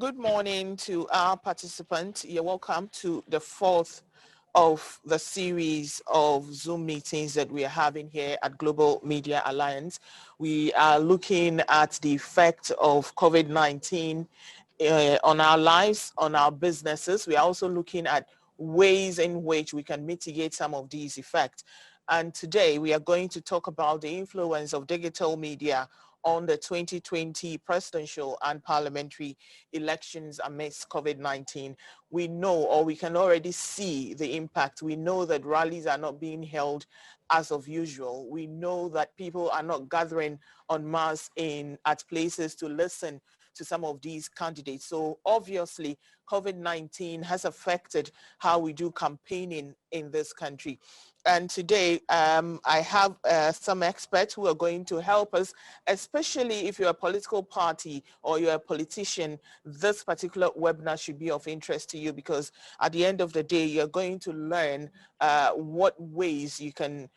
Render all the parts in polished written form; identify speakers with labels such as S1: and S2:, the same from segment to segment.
S1: Good morning to our participants. You're welcome to the fourth of the series of Zoom meetings that we are having here at Global Media Alliance. We are looking at the effect of COVID-19 on our lives, on our businesses. We are also looking at ways in which we can mitigate some of these effects. And today we are going to talk about the influence of digital media on the 2020 presidential and parliamentary elections amidst COVID-19. We know, or we can already see the impact. We know that rallies are not being held as of usual. We know that people are not gathering en masse at places to listen to some of these candidates. So obviously, COVID-19 has affected how we do campaigning in this country. And today, I have some experts who are going to help us, especially if you're a political party or you're a politician. This particular webinar should be of interest to you because at the end of the day, you're going to learn what ways you can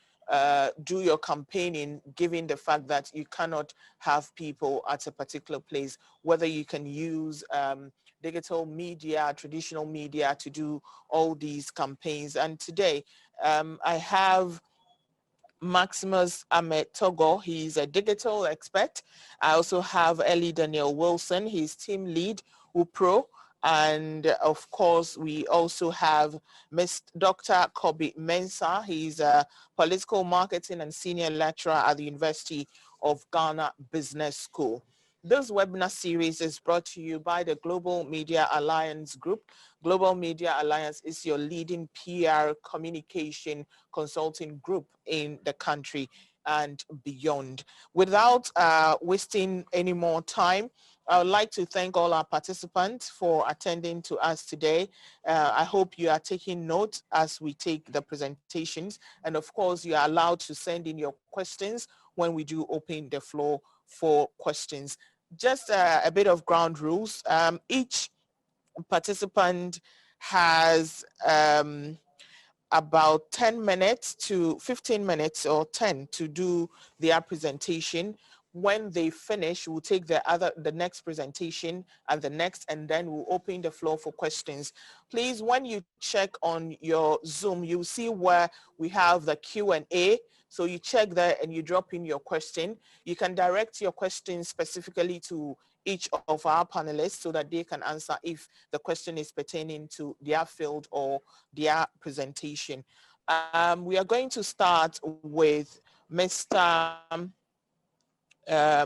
S1: do your campaigning, given the fact that you cannot have people at a particular place, whether you can use digital media, traditional media to do all these campaigns. And today, I have Maximus Ametogo. He's a digital expert. I also have Ellie Daniel Wilson. He's team lead, UPRO. And of course, we also have Dr. Kobe Mensah. He's a political marketing and senior lecturer at the University of Ghana Business School. This webinar series is brought to you by the Global Media Alliance Group. Global Media Alliance is your leading PR communication consulting group in the country and beyond. Without wasting any more time, I would like to thank all our participants for attending to us today. I hope you are taking note as we take the presentations. And of course, you are allowed to send in your questions when we do open the floor for questions. Just a bit of ground rules. Each participant has about 10 minutes to 15 minutes or 10 to do their presentation. When they finish, we'll take the next presentation and the next, and then we'll open the floor for questions. Please, when you check on your Zoom, you'll see where we have the Q&A. So you check there and you drop in your question. You can direct your question specifically to each of our panelists so that they can answer if the question is pertaining to their field or their presentation. We are going to start with Mr.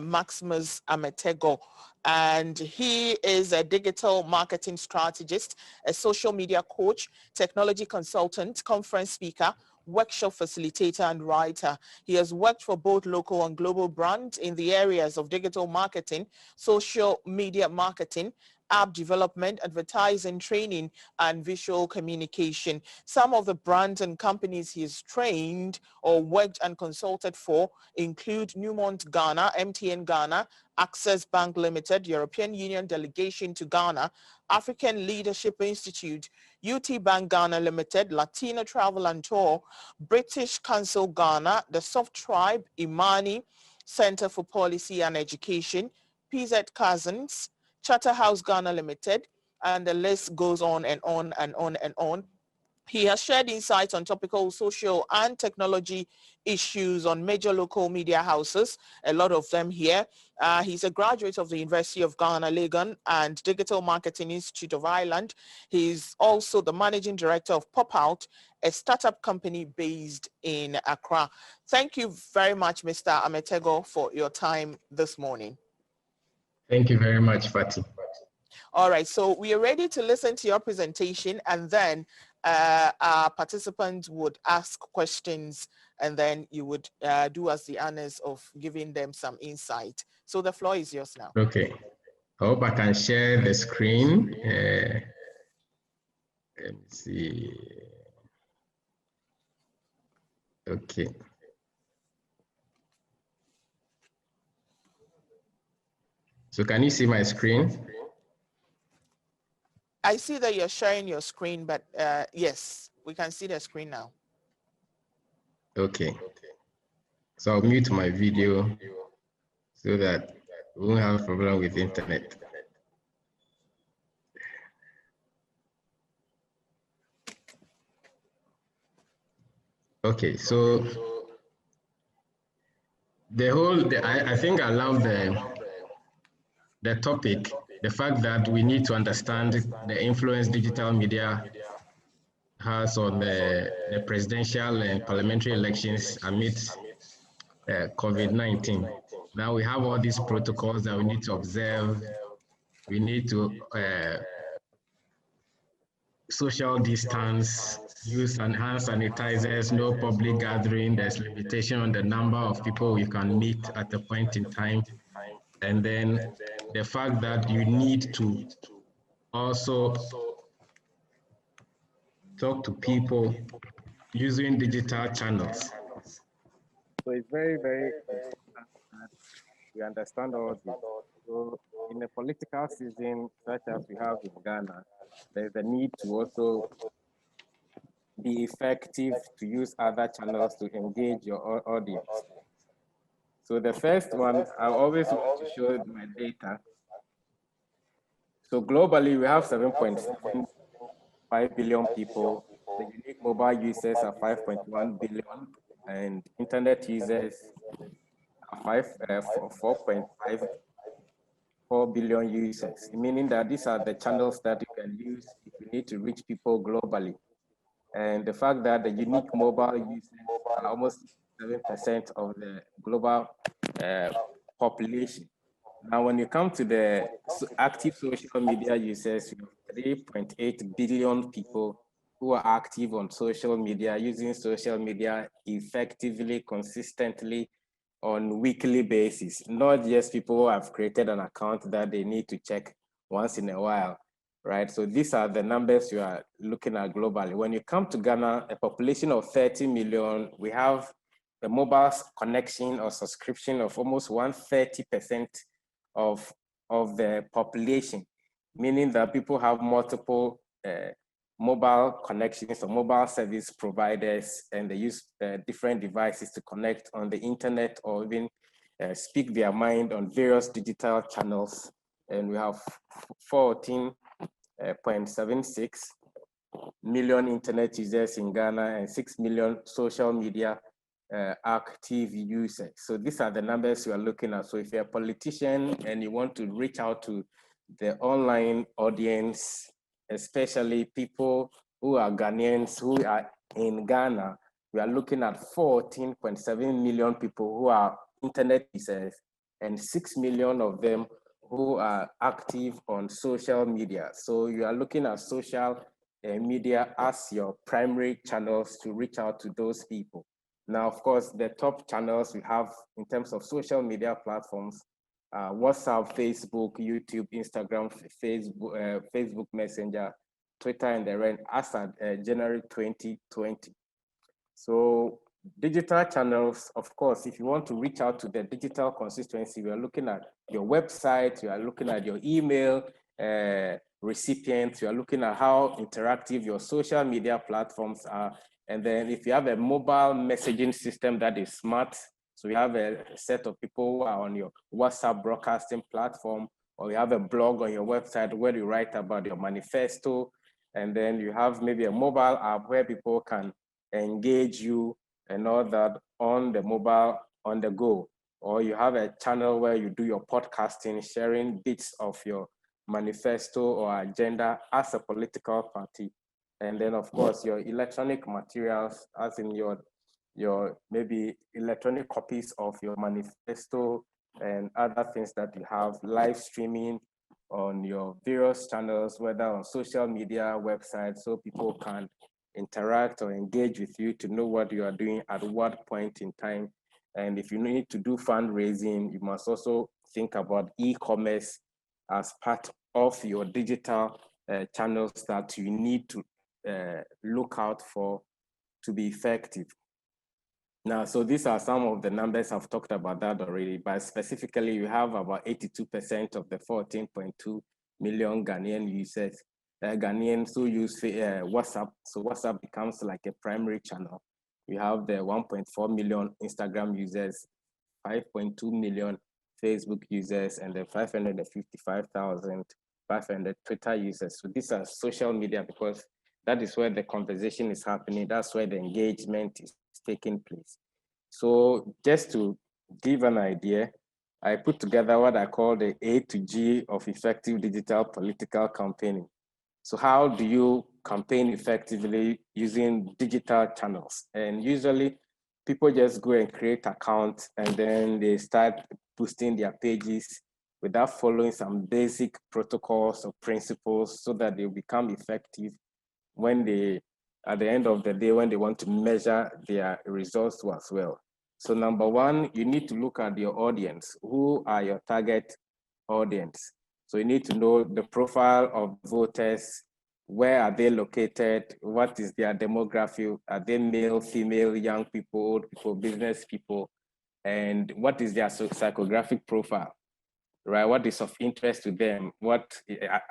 S1: Maximus Ametego, and he is a digital marketing strategist, a social media coach, technology consultant, conference speaker, workshop facilitator and writer. He has worked for both local and global brands in the areas of digital marketing, social media marketing, app development, advertising, training, and visual communication. Some of the brands and companies he's trained or worked and consulted for include Newmont Ghana, MTN Ghana, Access Bank Limited, European Union Delegation to Ghana, African Leadership Institute, UT Bank Ghana Limited, Latino Travel and Tour, British Council Ghana, the Soft Tribe, Imani, Center for Policy and Education, PZ Cousins, Charterhouse Ghana Limited, and the list goes on and on and on and on. He has shared insights on topical social and technology issues on major local media houses, a lot of them here. He's a graduate of the University of Ghana, Legon, and Digital Marketing Institute of Ireland. He's also the managing director of Pop Out, a startup company based in Accra. Thank you very much, Mr. Ametego, for your time this morning.
S2: Thank you very much, Fatih.
S1: All right, so we are ready to listen to your presentation, and then our participants would ask questions, and then you would do us the honors of giving them some insight. So the floor is yours now.
S2: Okay. I hope I can share the screen. Let me see. Okay. So can you see my screen?
S1: I see that you're sharing your screen, but yes, we can see the screen now.
S2: Okay. So I'll mute my video so that we won't have a problem with the internet. Okay, so I think I love the topic, the fact that we need to understand the influence digital media has on the presidential and parliamentary elections amid COVID-19. Now we have all these protocols that we need to observe. We need to social distance, use hand sanitizers, no public gathering. There's limitation on the number of people you can meet at a point in time. And then the fact that you need to also talk to people using digital channels.
S3: So it's very, very important that we understand all this. So in a political season such as we have in Ghana, there's a need to also be effective to use other channels to engage your audience. So the first one, I always want to show my data. So globally, we have 7.5 billion people. The unique mobile users are 5.1 billion, and internet users are 4.54 billion users, meaning that these are the channels that you can use if you need to reach people globally. And the fact that the unique mobile users are almost 7% of the global population. Now, when you come to the active social media users, you have 3.8 billion people who are active on social media, using social media effectively, consistently, on weekly basis, not just people who have created an account that they need to check once in a while, right? So these are the numbers you are looking at globally. When you come to Ghana, a population of 30 million, we have a mobile connection or subscription of almost 130% of the population, meaning that people have multiple mobile connections or mobile service providers, and they use different devices to connect on the internet or even speak their mind on various digital channels. And we have 14.76 million internet users in Ghana and 6 million social media active users. So these are the numbers you are looking at. So if you're a politician and you want to reach out to the online audience, especially people who are Ghanaians who are in Ghana, we are looking at 14.7 million people who are internet users and 6 million of them who are active on social media. So you are looking at social media as your primary channels to reach out to those people. Now, of course, the top channels we have in terms of social media platforms, WhatsApp, Facebook, YouTube, Instagram, Facebook Messenger, Twitter, and the rest as at January 2020. So digital channels, of course, if you want to reach out to the digital constituency, we are looking at your website, you are looking at your email recipients, you are looking at how interactive your social media platforms are. And then if you have a mobile messaging system that is smart, so you have a set of people who are on your WhatsApp broadcasting platform, or you have a blog on your website where you write about your manifesto, and then you have maybe a mobile app where people can engage you and all that on the mobile, on the go. Or you have a channel where you do your podcasting, sharing bits of your manifesto or agenda as a political party. And then of course your electronic materials, as in your maybe electronic copies of your manifesto and other things that you have, live streaming on your various channels, whether on social media, websites, so people can interact or engage with you to know what you are doing at what point in time. And if you need to do fundraising, you must also think about e-commerce as part of your digital channels that you need to look out for to be effective. Now, so these are some of the numbers. I've talked about that already, but specifically you have about 82% of the 14.2 million Ghanaian users, Ghanaians who use WhatsApp. So WhatsApp becomes like a primary channel. We have the 1.4 million Instagram users, 5.2 million Facebook users, and then 555,500 Twitter users. So these are social media because that is where the conversation is happening. That's where the engagement is taking place. So just to give an idea, I put together what I call the A to G of effective digital political campaigning. So how do you campaign effectively using digital channels? And usually people just go and create accounts and then they start boosting their pages without following some basic protocols or principles so that they become effective when they, at the end of the day, when they want to measure their results as well. So number one, you need to look at your audience. Who are your target audience? So you need to know the profile of voters. Where are they located? What is their demographic? Are they male, female, young people, old people, business people? And what is their psychographic profile? Right? What is of interest to them? What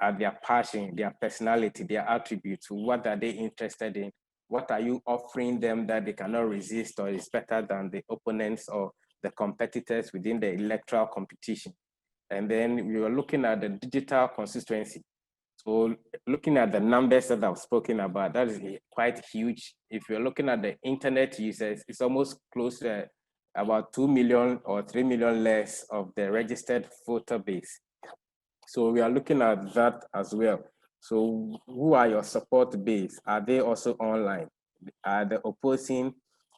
S3: are their passion, their personality, their attributes? What are they interested in? What are you offering them that they cannot resist or is better than the opponents or the competitors within the electoral competition? And then we were looking at the digital consistency. So looking at the numbers that I've spoken about, that is quite huge. If you're looking at the internet users, it's almost close to about 2 million or 3 million less of the registered voter base. So we are looking at that as well. So who are your support base? Are they also online? Are the opposing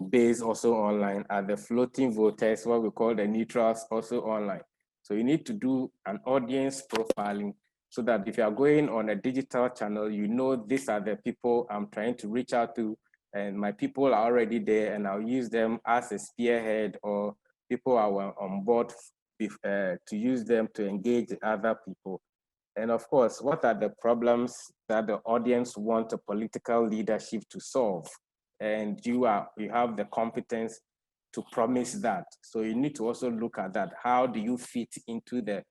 S3: base also online? Are the floating voters, what we call the neutrals, also online? So you need to do an audience profiling so that if you are going on a digital channel, you know these are the people I'm trying to reach out to, and my people are already there, and I'll use them as a spearhead, or people are on board to use them to engage other people. And of course, what are the problems that the audience want a political leadership to solve? And you have the competence to promise that. So you need to also look at that. How do you fit into the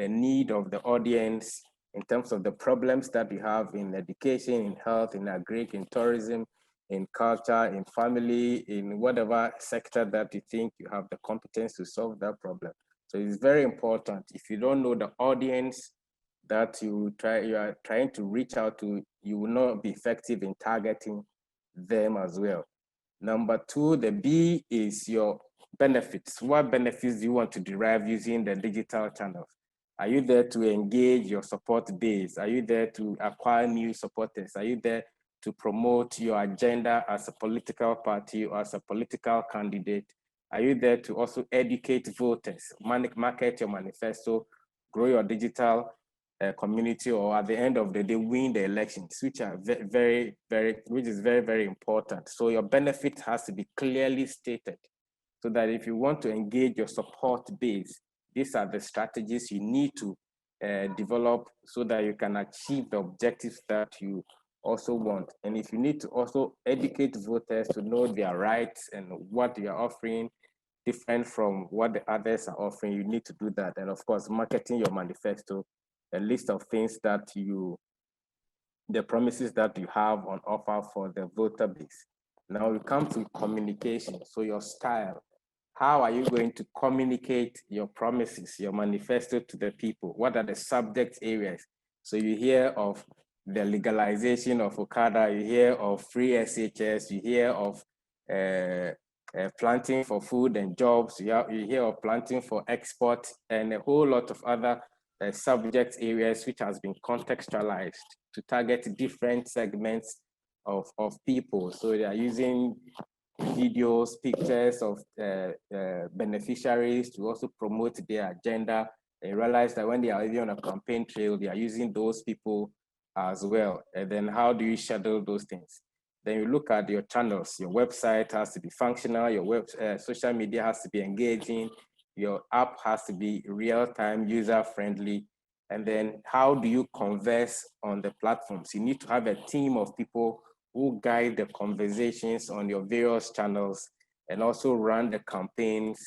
S3: need of the audience in terms of the problems that we have in education, in health, in agri, in tourism, in culture, in family, in whatever sector that you think you have the competence to solve that problem. So it's very important. If you don't know the audience that you are trying to reach out to, you will not be effective in targeting them as well. Number two, the B is your benefits. What benefits do you want to derive using the digital channels? Are you there to engage your support base? Are you there to acquire new supporters? Are you there to promote your agenda as a political party or as a political candidate? Are you there to also educate voters, market your manifesto, grow your digital community, or at the end of the day, win the elections, which are very, very important. So your benefit has to be clearly stated so that if you want to engage your support base, these are the strategies you need to develop so that you can achieve the objectives that you also want. And if you need to also educate voters to know their rights and what you are offering different from what the others are offering, you need to do that. And of course, marketing your manifesto, a list of things that the promises that you have on offer for the voter base. Now we come to communication. So your style, how are you going to communicate your promises, your manifesto to the people? What are the subject areas? So you hear of the legalization of Okada, you hear of free SHS, you hear of planting for food and jobs, you hear of planting for export, and a whole lot of other subject areas which has been contextualized to target different segments of people. So they are using videos, pictures of beneficiaries to also promote their agenda. They realize that when they are even on a campaign trail, they are using those people as well. And then how do you schedule those things? Then you look at your channels. Your website has to be functional. Your social media has to be engaging. Your app has to be real-time, user-friendly. And then how do you converse on the platforms? You need to have a team of people who guide the conversations on your various channels and also run the campaigns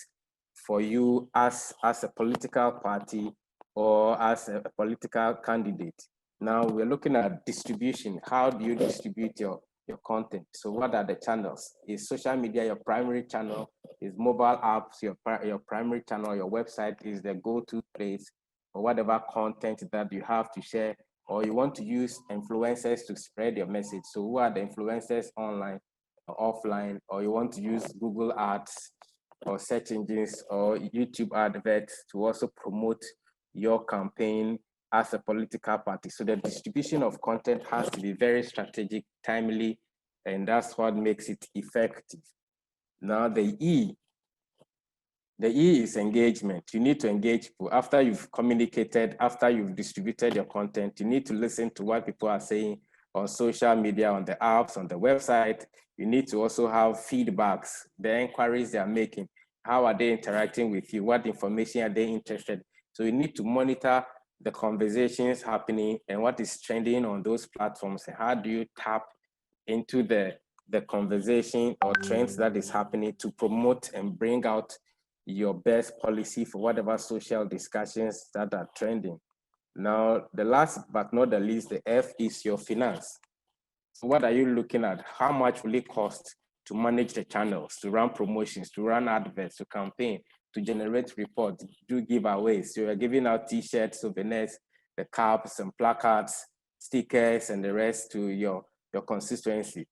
S3: for you as a political party or as a political candidate. Now we're looking at distribution. How do you distribute your content? So what are the channels? Is social media your primary channel? Is mobile apps your primary channel? Your website is the go-to place for whatever content that you have to share, or you want to use influencers to spread your message. So who are the influencers online? offline, or you want to use Google Ads or search engines or YouTube adverts to also promote your campaign as a political party. So the distribution of content has to be very strategic, timely, and that's what makes it effective. Now the E is engagement. You need to engage people. After you've communicated, after you've distributed your content, you need to listen to what people are saying on social media, on the apps, on the website. You need to also have feedbacks, the inquiries they are making. How are they interacting with you? What information are they interested in? So you need to monitor the conversations happening and what is trending on those platforms. And how do you tap into the conversation or trends that is happening to promote and bring out your best policy for whatever social discussions that are trending. Now, the last but not the least, the F is your finance. So what are you looking at? How much will it cost to manage the channels, to run promotions, to run adverts, to campaign, to generate reports, do giveaways? So you're giving out t-shirts, souvenirs, the caps and placards, stickers, and the rest to your constituency.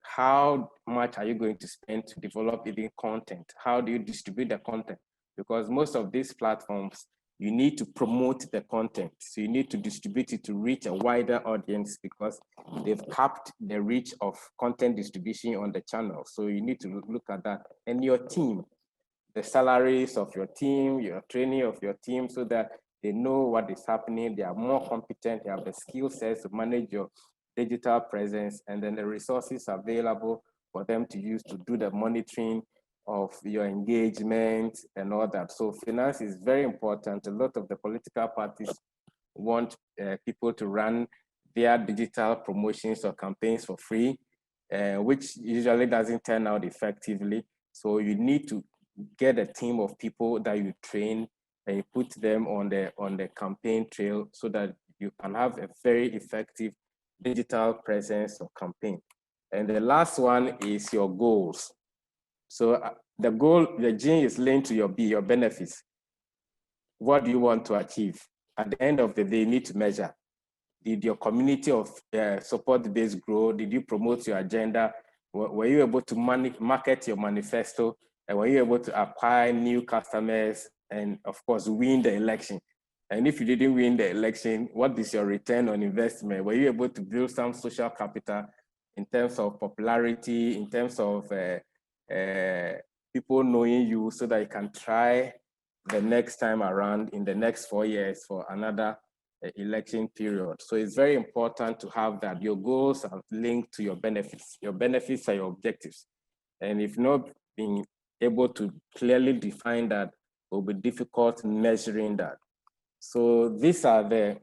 S3: How much are you going to spend to develop even content? How do you distribute the content? Because most of these platforms, you need to promote the content. So you need to distribute it to reach a wider audience because they've capped the reach of content distribution on the channel. So you need to look at that. And your team, the salaries of your team, your training of your team, so that they know what is happening. They are more competent. They have the skill sets to manage your digital presence, and then the resources available for them to use to do the monitoring of your engagement and all that. So finance is very important. A lot of the political parties want people to run their digital promotions or campaigns for free, which usually doesn't turn out effectively. So you need to get a team of people that you train and you put them on the campaign trail so that you can have a very effective digital presence or campaign. And the last one is your goals. So the goal, the G is linked to your B, your benefits. What do you want to achieve? At the end of the day, you need to measure. Did your community of support base grow? Did you promote your agenda? Were you able to market your manifesto? And were you able to acquire new customers and, of course, win the election? And if you didn't win the election, what is your return on investment? Were you able to build some social capital in terms of popularity, in terms of people knowing you so that you can try the next time around in the next 4 years for another election period? So it's very important to have that. Your goals are linked to your benefits. Your benefits are your objectives. And if not being able to clearly define that, it will be difficult measuring that. So these are the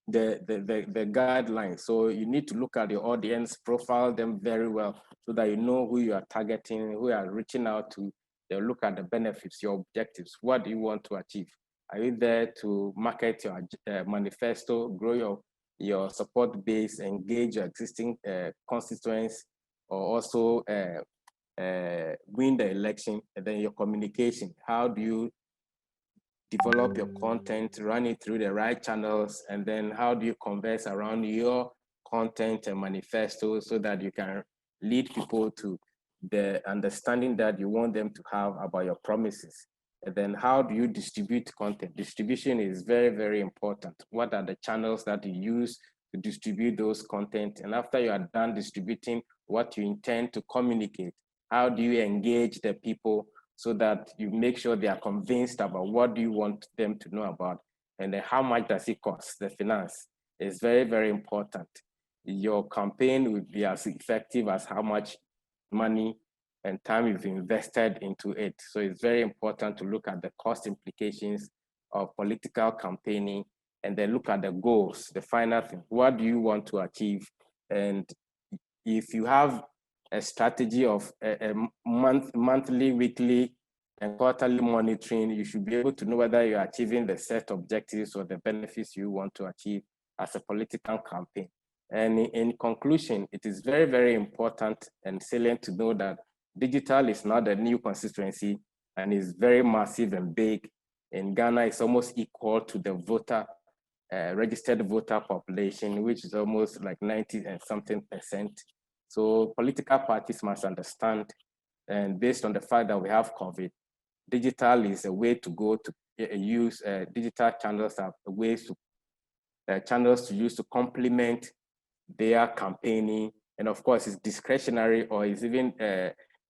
S3: guidelines. So you need to look at your audience, profile them very well so that you know who you are targeting, who you are reaching out to. They'll look at the benefits, your objectives. What do you want to achieve? Are you there to market your manifesto, grow your support base, engage your existing constituents, or also win the election? And then your communication. How do you develop your content, run it through the right channels, and then how do you converse around your content and manifesto so that you can lead people to the understanding that you want them to have about your promises? And then how do you distribute content? Distribution is very, very important. What are the channels that you use to distribute those content? And after you are done distributing what you intend to communicate, how do you engage the people so that you make sure they are convinced about what do you want them to know about, and then how much does it cost? The finance is very, very important. Your campaign will be as effective as how much money and time you've invested into it. So it's very important to look at the cost implications of political campaigning and then look at the goals, the final thing. What do you want to achieve? And if you have a strategy of a monthly, weekly, and quarterly monitoring, you should be able to know whether you're achieving the set objectives or the benefits you want to achieve as a political campaign. And in conclusion, it is very, very important and salient to know that digital is not a new constituency and is very massive and big. In Ghana, it's almost equal to the registered voter population, which is almost like 90 and something %. So political parties must understand, and based on the fact that we have COVID, digital is a way to go to use digital channels are ways to channels to use to complement their campaigning. And of course, it's discretionary or it's even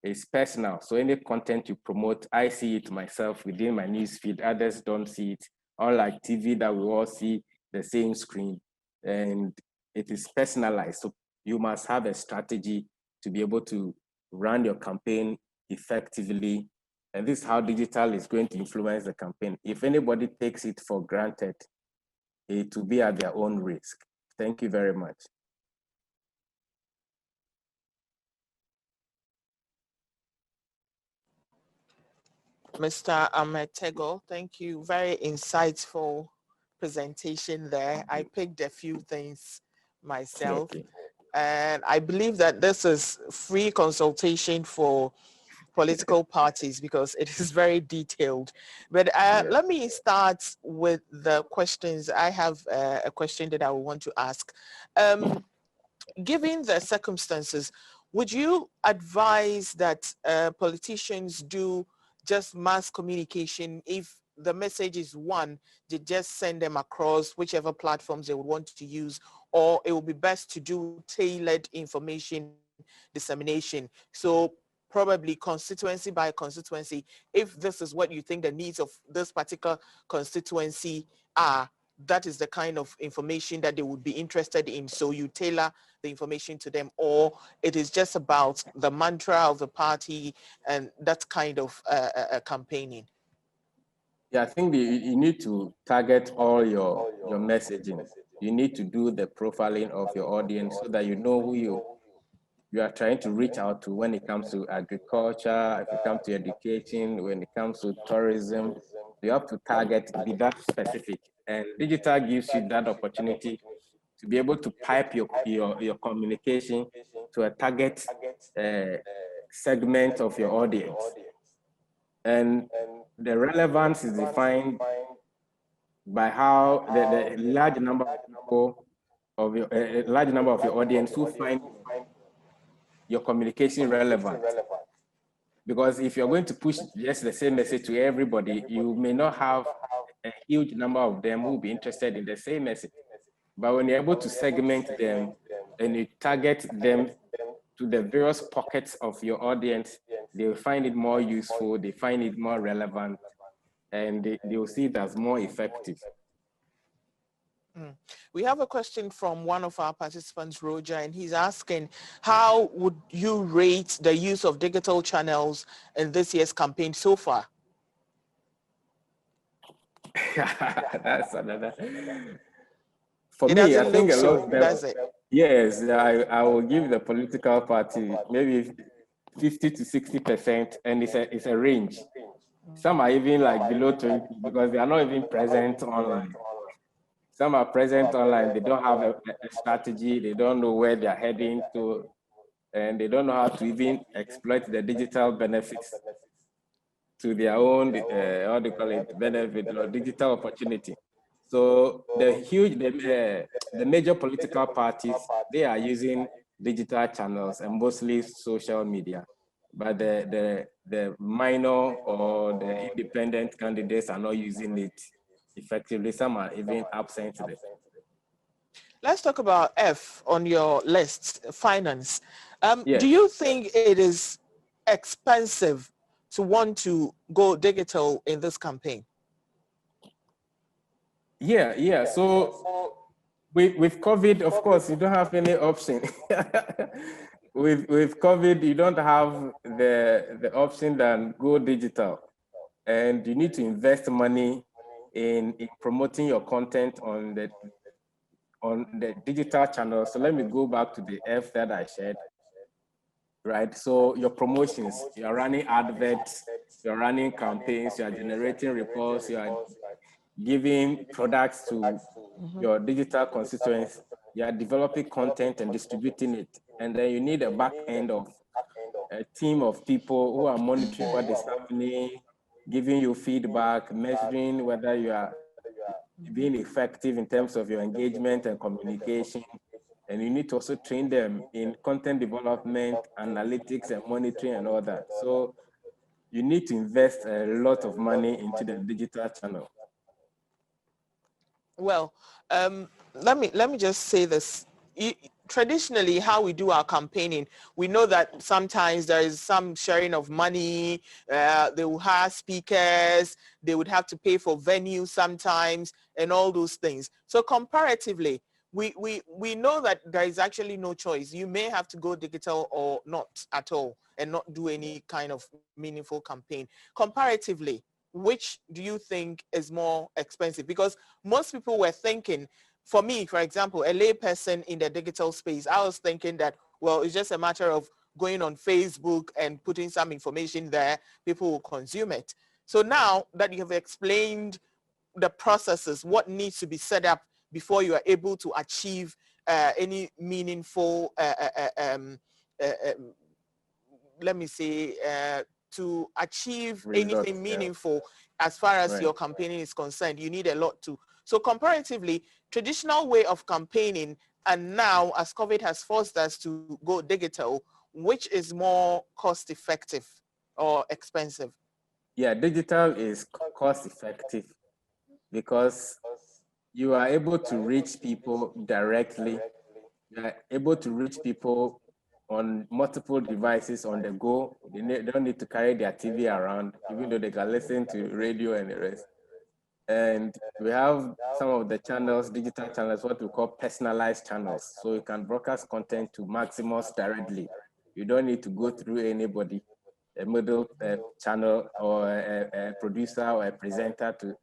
S3: it's personal. So any content you promote, I see it myself within my newsfeed. Others don't see it. Unlike TV that we all see the same screen, and it is personalized. So you must have a strategy to be able to run your campaign effectively. And this is how digital is going to influence the campaign. If anybody takes it for granted, it will be at their own risk. Thank you very much.
S1: Mr. Ahmed Tego, thank you. Very insightful presentation there. I picked a few things myself.
S3: Okay.
S1: And I believe that this is free consultation for political parties because it is very detailed. But let me start with the questions. I have a question that I want to ask. Given the circumstances, would you advise that politicians do just mass communication? If the message is one, they just send them across whichever platforms they would want to use, or it would be best to do tailored information dissemination? So probably constituency by constituency, if this is what you think the needs of this particular constituency are, that is the kind of information that they would be interested in. So you tailor the information to them, or it is just about the mantra of the party and that kind of campaigning.
S3: Yeah, I think you need to target all your messaging. You need to do the profiling of your audience so that you know who you are trying to reach out to when it comes to agriculture, if it comes to education, when it comes to tourism. You have to target, be that specific. And digital gives you that opportunity to be able to pipe your communication to a target segment of your audience. And the relevance is defined by how the large number of people of your a large number of your audience who find your communication relevant. Because if you're going to push just the same message to everybody, you may not have a huge number of them who will be interested in the same message. But when you're able to segment them and you target them to the various pockets of your audience, they will find it more useful, they find it more relevant, and they will see it as more effective.
S1: We have a question from one of our participants, Roger, and he's asking, how would you rate the use of digital channels in this year's campaign so far?
S3: That's another. For
S1: it
S3: me, I think a lot
S1: so,
S3: of them,
S1: does it?
S3: Yes, I will give the political party maybe 50 to 60%, and it's a range. Some are even like below 20 because they are not even present online. Some are present online, they don't have a strategy, they don't know where they're heading to, and they don't know how to even exploit the digital benefits to their own, how do you call it, benefit or digital opportunity. So the major political parties, they are using digital channels and mostly social media. But the minor or the independent candidates are not using it effectively. Some are even absent there.
S1: Let's talk about F on your list, finance.
S3: Yes.
S1: Do you think it is expensive to want to go digital in this campaign?
S3: Yeah. So with COVID, of course, you don't have any option. with COVID, you don't have the option than go digital, and you need to invest money in promoting your content on the digital channel. So let me go back to the F that I shared. Right, so your promotions, you're running adverts, you're running campaigns, you're generating reports, you are giving products to your digital constituents, you are developing content and distributing it. And then you need a back end of a team of people who are monitoring what is happening, giving you feedback, measuring whether you are being effective in terms of your engagement and communication. And you need to also train them in content development, analytics, and monitoring and all that. So you need to invest a lot of money into the digital channel.
S1: Well, let me just say this. Traditionally, how we do our campaigning, we know that sometimes there is some sharing of money. They will hire speakers. They would have to pay for venues sometimes, and all those things. So comparatively, we know that there is actually no choice. You may have to go digital or not at all, and not do any kind of meaningful campaign. Comparatively, which do you think is more expensive? Because most people were thinking, for me, for example, a layperson in the digital space, I was thinking that, well, it's just a matter of going on Facebook and putting some information there, people will consume it. So now that you have explained the processes, what needs to be set up before you are able to achieve any meaningful, let me say, to achieve
S3: Results,
S1: anything meaningful as far as
S3: Right.
S1: your campaigning is concerned, you need a lot too. So comparatively, traditional way of campaigning, and now as COVID has forced us to go digital, which is more cost effective or expensive?
S3: Yeah, digital is cost effective because you are able to reach people directly. You are able to reach people on multiple devices on the go. They don't need to carry their TV around, even though they can listen to radio and the rest. And we have some of the channels, digital channels, what we call personalized channels. So you can broadcast content to Maximus directly. You don't need to go through anybody, a middle channel or a producer or a presenter to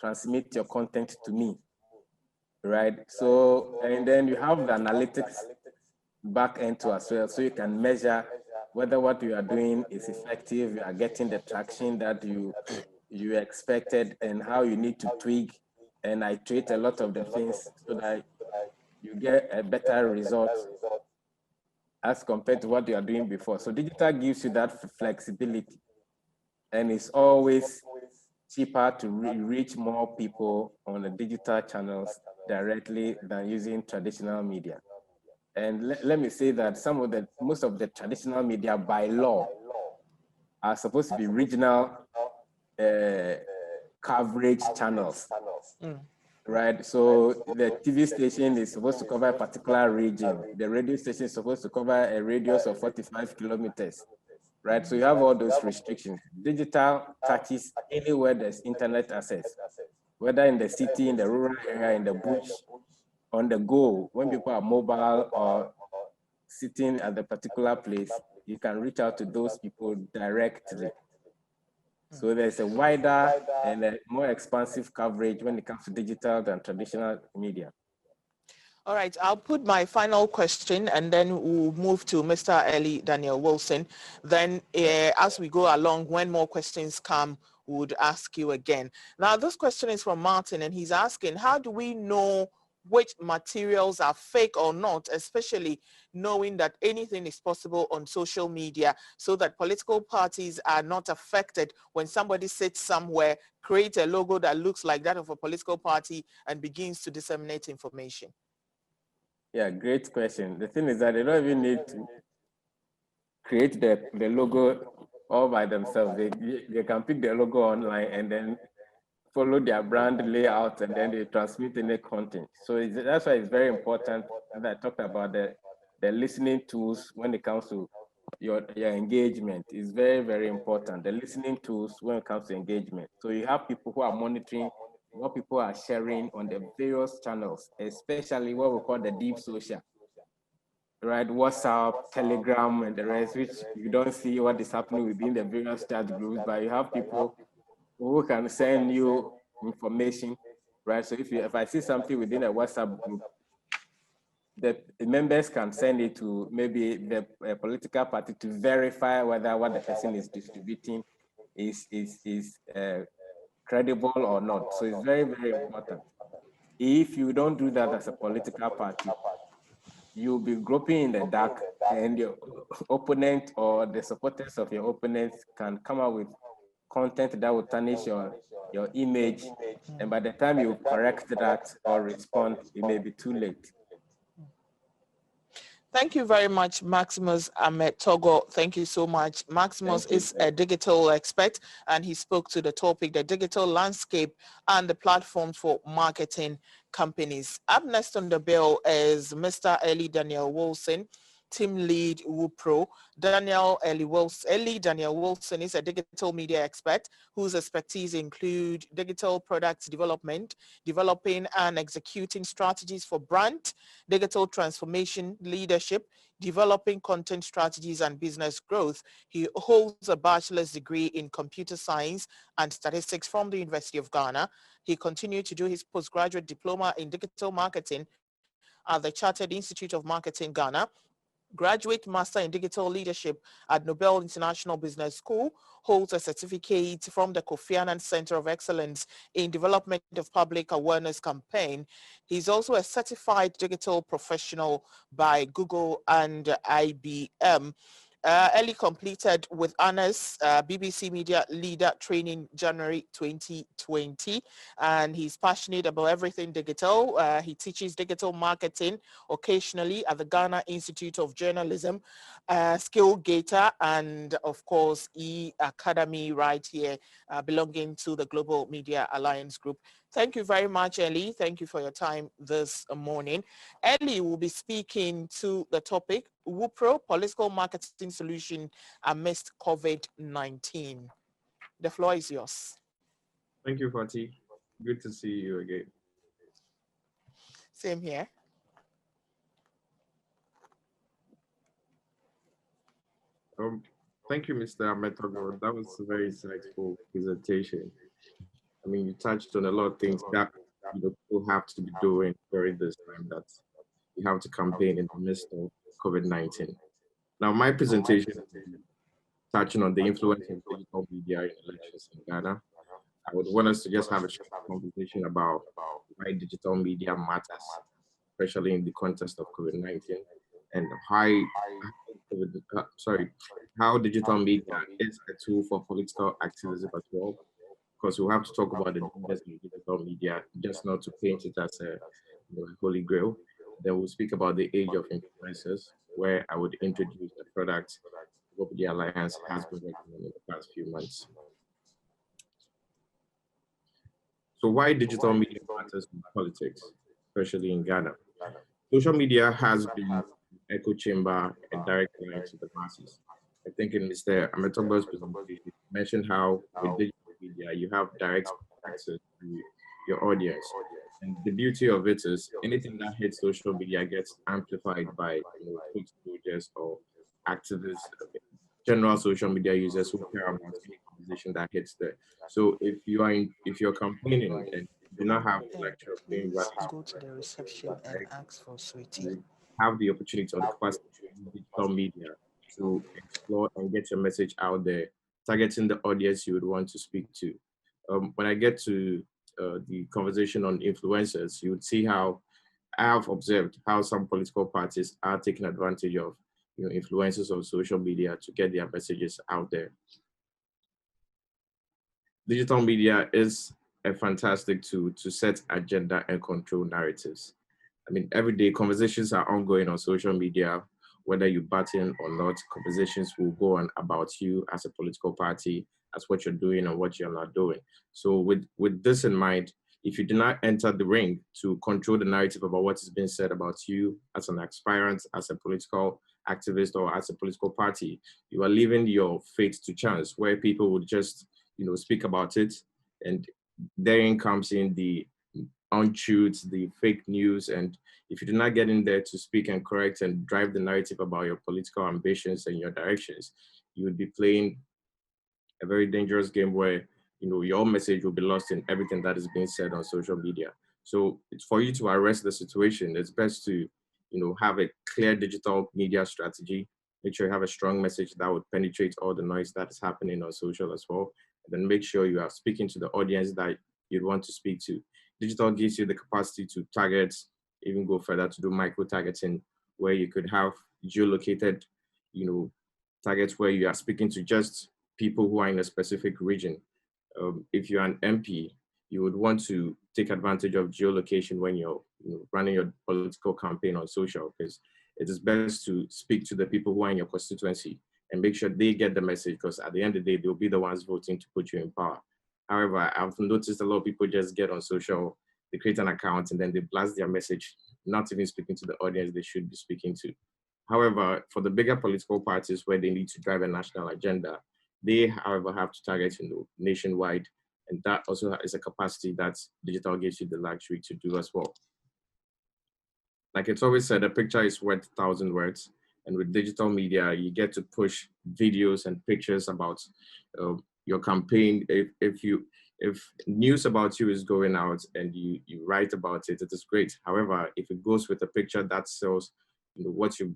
S3: transmit your content to me, right? So, and then you have the analytics back end to as well. So you can measure whether what you are doing is effective, you are getting the traction that you expected, and how you need to tweak and iterate a lot of the things so that you get a better result as compared to what you are doing before. So digital gives you that flexibility, and it's always cheaper to reach more people on the digital channels directly than using traditional media. And let me say that most of the traditional media by law are supposed to be regional coverage channels, right? So the TV station is supposed to cover a particular region. The radio station is supposed to cover a radius of 45 kilometers, right? So you have all those restrictions. Digital touches anywhere there's internet access, whether in the city, in the rural area, in the bush, on the go. When people are mobile or sitting at the particular place, you can reach out to those people directly. So there's a wider and a more expansive coverage when it comes to digital than traditional media.
S1: All right, I'll put my final question and then we'll move to Mr. Eli Daniel Wilson. Then as we go along, when more questions come, we would ask you again. Now, this question is from Martin, and he's asking, how do we know which materials are fake or not, especially knowing that anything is possible on social media, so that political parties are not affected when somebody sits somewhere, creates a logo that looks like that of a political party and begins to disseminate information?
S3: Yeah, great question. The thing is that they don't even need to create the logo all by themselves. They can pick the logo online and then follow their brand layout, and then they transmit any content. So that's why it's very important that I talked about the listening tools when it comes to your engagement is very, very important. The listening tools when it comes to engagement. So you have people who are monitoring what people are sharing on the various channels, especially what we call the deep social, right? WhatsApp, Telegram, and the rest, which you don't see what is happening within the various chat groups, but you have people who can send you information, right? So if I see something within a WhatsApp group, the members can send it to maybe the political party to verify whether what the person is distributing is credible or not. So it's very, very important. If you don't do that as a political party, you'll be groping in the dark, and your opponent or the supporters of your opponent can come up with content that will tarnish your image. And by the time you correct that or respond, it may be too late.
S1: Thank you very much, Maximus Ahmed Togo. Thank you so much. Maximus is a digital expert, and he spoke to the topic, the digital landscape and the platforms for marketing companies. Up next on the bill is Mr. Eli Daniel Wilson, team lead WUPRO. Eli Daniel Wilson is a digital media expert whose expertise include digital products development, developing and executing strategies for brand, digital transformation, leadership, developing content strategies and business growth. He holds a bachelor's degree in computer science and statistics from the University of Ghana. He continued to do his postgraduate diploma in digital marketing at the Chartered Institute of Marketing, Ghana, graduate master in digital leadership at Nobel International Business School, holds a certificate from the Kofi Annan Center of Excellence in Development of Public Awareness Campaign. He's also a certified digital professional by Google and IBM. Eli completed with honors BBC Media Leader Training January 2020, and he's passionate about everything digital. He teaches digital marketing occasionally at the Ghana Institute of Journalism, Skillgator, and of course E-Academy right here, belonging to the Global Media Alliance Group. Thank you very much, Eli. Thank you for your time this morning. Eli will be speaking to the topic, WUPRO, Political Marketing Solution Amidst COVID-19. The floor is yours.
S4: Thank you, Fati. Good to see you again.
S1: Same here.
S4: Thank you, Mr. Ahmed Togo. That was a very insightful presentation. I mean, you touched on a lot of things that people have to be doing during this time, that you have to campaign in the midst of COVID-19. Now, my presentation is touching on the influence of digital media in elections in Ghana. I would want us to just have a short conversation about why digital media matters, especially in the context of COVID-19, and how digital media is a tool for political activism as well. Because we'll have to talk about the dangers of digital media, just not to paint it as a holy grail. Then we'll speak about the age of influencers, where I would introduce the product Global Media Alliance has been working on in the past few months. So why digital media matters in politics, especially in Ghana? Social media has been an echo chamber and direct line to the masses. I think in Mr. Ahmed Togo's presentation, he mentioned how with digital media, you have direct access to your audience. And the beauty of it is anything that hits social media gets amplified by soldiers or activists, general social media users who care about any conversation that hits there. So if you're campaigning and you do not have a lecture being
S1: go to the reception and ask for sweetie,
S4: have the opportunity or the capacity to use digital media to explore and get your message out there, targeting the audience you would want to speak to. When I get to the conversation on influencers, you would see how I have observed how some political parties are taking advantage of influencers on social media to get their messages out there. Digital media is a fantastic tool to set agenda and control narratives. I mean, every day conversations are ongoing on social media, whether you button or not, conversations will go on about you as a political party, as what you're doing and what you're not doing. So with this in mind, if you do not enter the ring to control the narrative about what is being said about you as an aspirant, as a political activist, or as a political party, you are leaving your fate to chance, where people would just speak about it, and therein comes in the untruths, the fake news. And if you do not get in there to speak and correct and drive the narrative about your political ambitions and your directions, you would be playing a very dangerous game where your message will be lost in everything that is being said on social media. So it's for you to arrest the situation. It's best to have a clear digital media strategy. Make sure you have a strong message that would penetrate all the noise that is happening on social as well. And then make sure you are speaking to the audience that you'd want to speak to. Digital gives you the capacity to target, even go further to do micro-targeting, where you could have geolocated, targets where you are speaking to just people who are in a specific region. If you're an MP, you would want to take advantage of geolocation when you're running your political campaign on social, because it is best to speak to the people who are in your constituency and make sure they get the message, because at the end of the day, they'll be the ones voting to put you in power. However, I've noticed a lot of people just get on social, they create an account and then they blast their message, not even speaking to the audience they should be speaking to. However, for the bigger political parties where they need to drive a national agenda, they, however, have to target nationwide, and that also is a capacity that digital gives you the luxury to do as well. Like it's always said, a picture is worth 1,000 words. And with digital media, you get to push videos and pictures about your campaign. If news about you is going out and you write about it, it is great. However, if it goes with a picture that sells what you've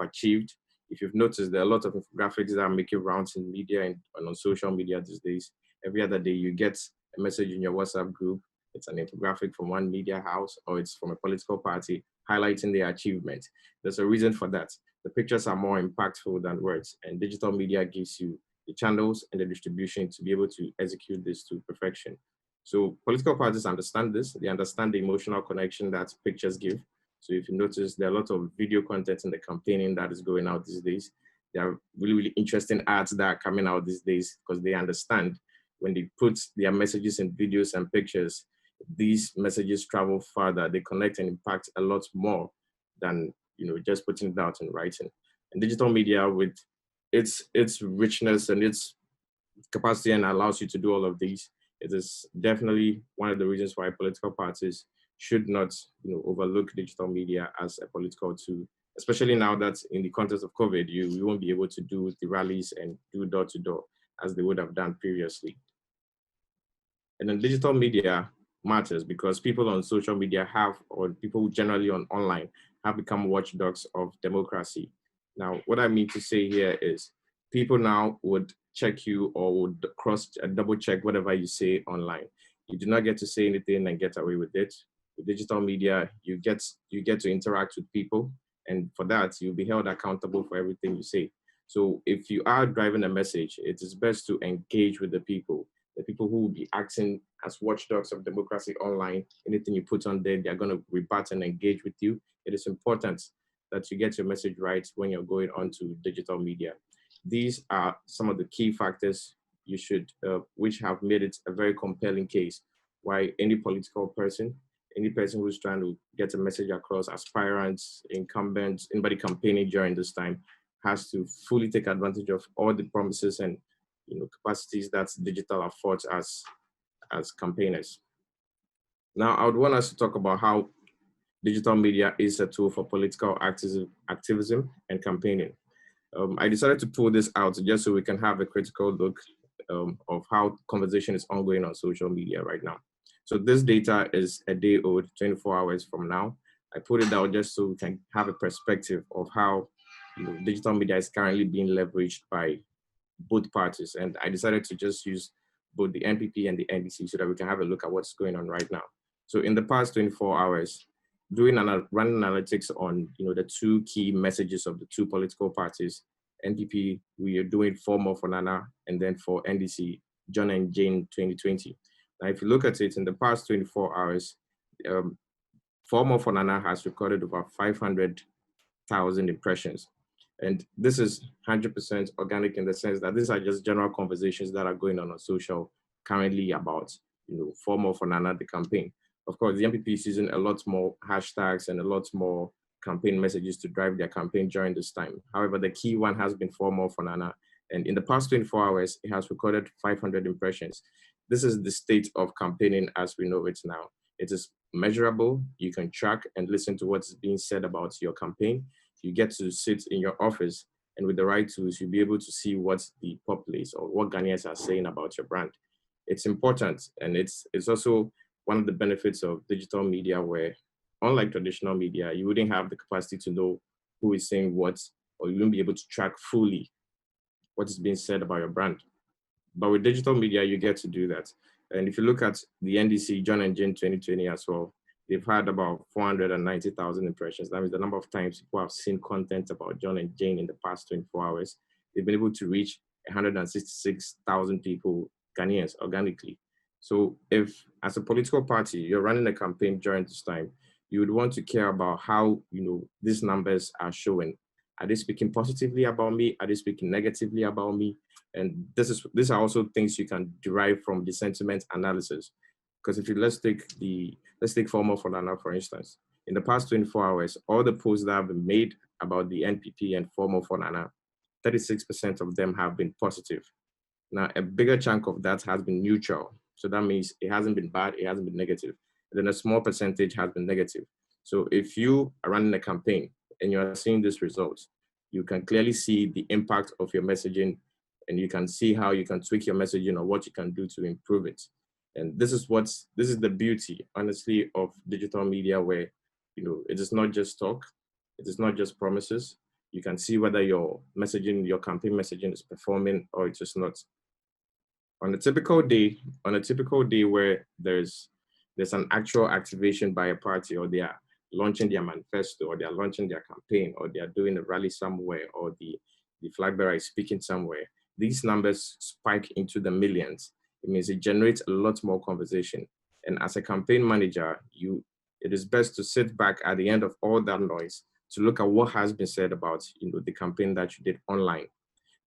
S4: achieved, if you've noticed, there are a lot of infographics that are making rounds in media and on social media these days. Every other day, you get a message in your WhatsApp group. It's an infographic from one media house, or it's from a political party highlighting their achievement. There's a reason for that. The pictures are more impactful than words, and digital media gives you the channels and the distribution to be able to execute this to perfection. So political parties understand this. They understand the emotional connection that pictures give. So if you notice, there are a lot of video content in the campaigning that is going out these days. There are really, really interesting ads that are coming out these days because they understand when they put their messages in videos and pictures, these messages travel further. They connect and impact a lot more than just putting it out in writing. And digital media, with its richness and its capacity, and allows you to do all of these, it is definitely one of the reasons why political parties should not overlook digital media as a political tool, especially now that in the context of COVID, you won't be able to do the rallies and do door-to-door as they would have done previously. And then digital media matters because people on social media or people generally online have become watchdogs of democracy. Now, what I mean to say here is people now would check you or would double check whatever you say online. You do not get to say anything and get away with it. With digital media, you get to interact with people, and for that, you'll be held accountable for everything you say. So if you are driving a message, it is best to engage with the people who will be acting as watchdogs of democracy online. Anything you put on there, they're going to rebut and engage with you. It is important that you get your message right when you're going onto digital media. These are some of the key factors you should, which have made it a very compelling case why any political person, any person who's trying to get a message across, aspirants, incumbents, anybody campaigning during this time, has to fully take advantage of all the promises and capacities that digital affords us as campaigners. Now, I would want us to talk about how digital media is a tool for political activism and campaigning. I decided to pull this out just so we can have a critical look of how conversation is ongoing on social media right now. So this data is a day old, 24 hours from now. I put it out just so we can have a perspective of how digital media is currently being leveraged by both parties. And I decided to just use both the NPP and the NDC so that we can have a look at what's going on right now. So in the past 24 hours, running analytics on the two key messages of the two political parties, NPP, we are doing 4 More for Nana, and then for NDC, John and Jane 2020. Now, if you look at it in the past 24 hours, 4 More for Nana has recorded over 500,000 impressions. And this is 100% organic in the sense that these are just general conversations that are going on social currently about, 4 More for Nana, the campaign. Of course, the NPP is using a lot more hashtags and a lot more campaign messages to drive their campaign during this time. However, the key one has been 4 More for Nana. And in the past 24 hours, it has recorded 500 impressions. This is the state of campaigning as we know it now. It is measurable. You can track and listen to what's being said about your campaign. You get to sit in your office, and with the right tools, you'll be able to see what the populace or what Ghanaians are saying about your brand. It's important, and it's also one of the benefits of digital media where, unlike traditional media, you wouldn't have the capacity to know who is saying what, or you wouldn't be able to track fully what is being said about your brand. But with digital media, you get to do that. And if you look at the NDC, John and Jane 2020 as well, they've had about 490,000 impressions. That means the number of times people have seen content about John and Jane in the past 24 hours. They've been able to reach 166,000 people, Ghanaians, organically. So if, as a political party, you're running a campaign during this time, you would want to care about how, these numbers are showing. Are they speaking positively about me? Are they speaking negatively about me? And these are also things you can derive from the sentiment analysis. Because if you let's take Former Fonana, for instance. In the past 24 hours, all the posts that have been made about the NPP and Former Fonana, 36% of them have been positive. Now, a bigger chunk of that has been neutral. So that means it hasn't been bad, it hasn't been negative. And then a small percentage has been negative. So if you are running a campaign and you are seeing these results, you can clearly see the impact of your messaging, and you can see how you can tweak your messaging or what you can do to improve it. And this is the beauty, honestly, of digital media, where it is not just talk, it is not just promises. You can see whether your messaging, your campaign messaging is performing or it is not. On a typical day where there's an actual activation by a party, or they are launching their manifesto, or they are launching their campaign, or they are doing a rally somewhere, or the flag bearer is speaking somewhere, these numbers spike into the millions. It means it generates a lot more conversation. And as a campaign manager, it is best to sit back at the end of all that noise to look at what has been said about the campaign that you did online.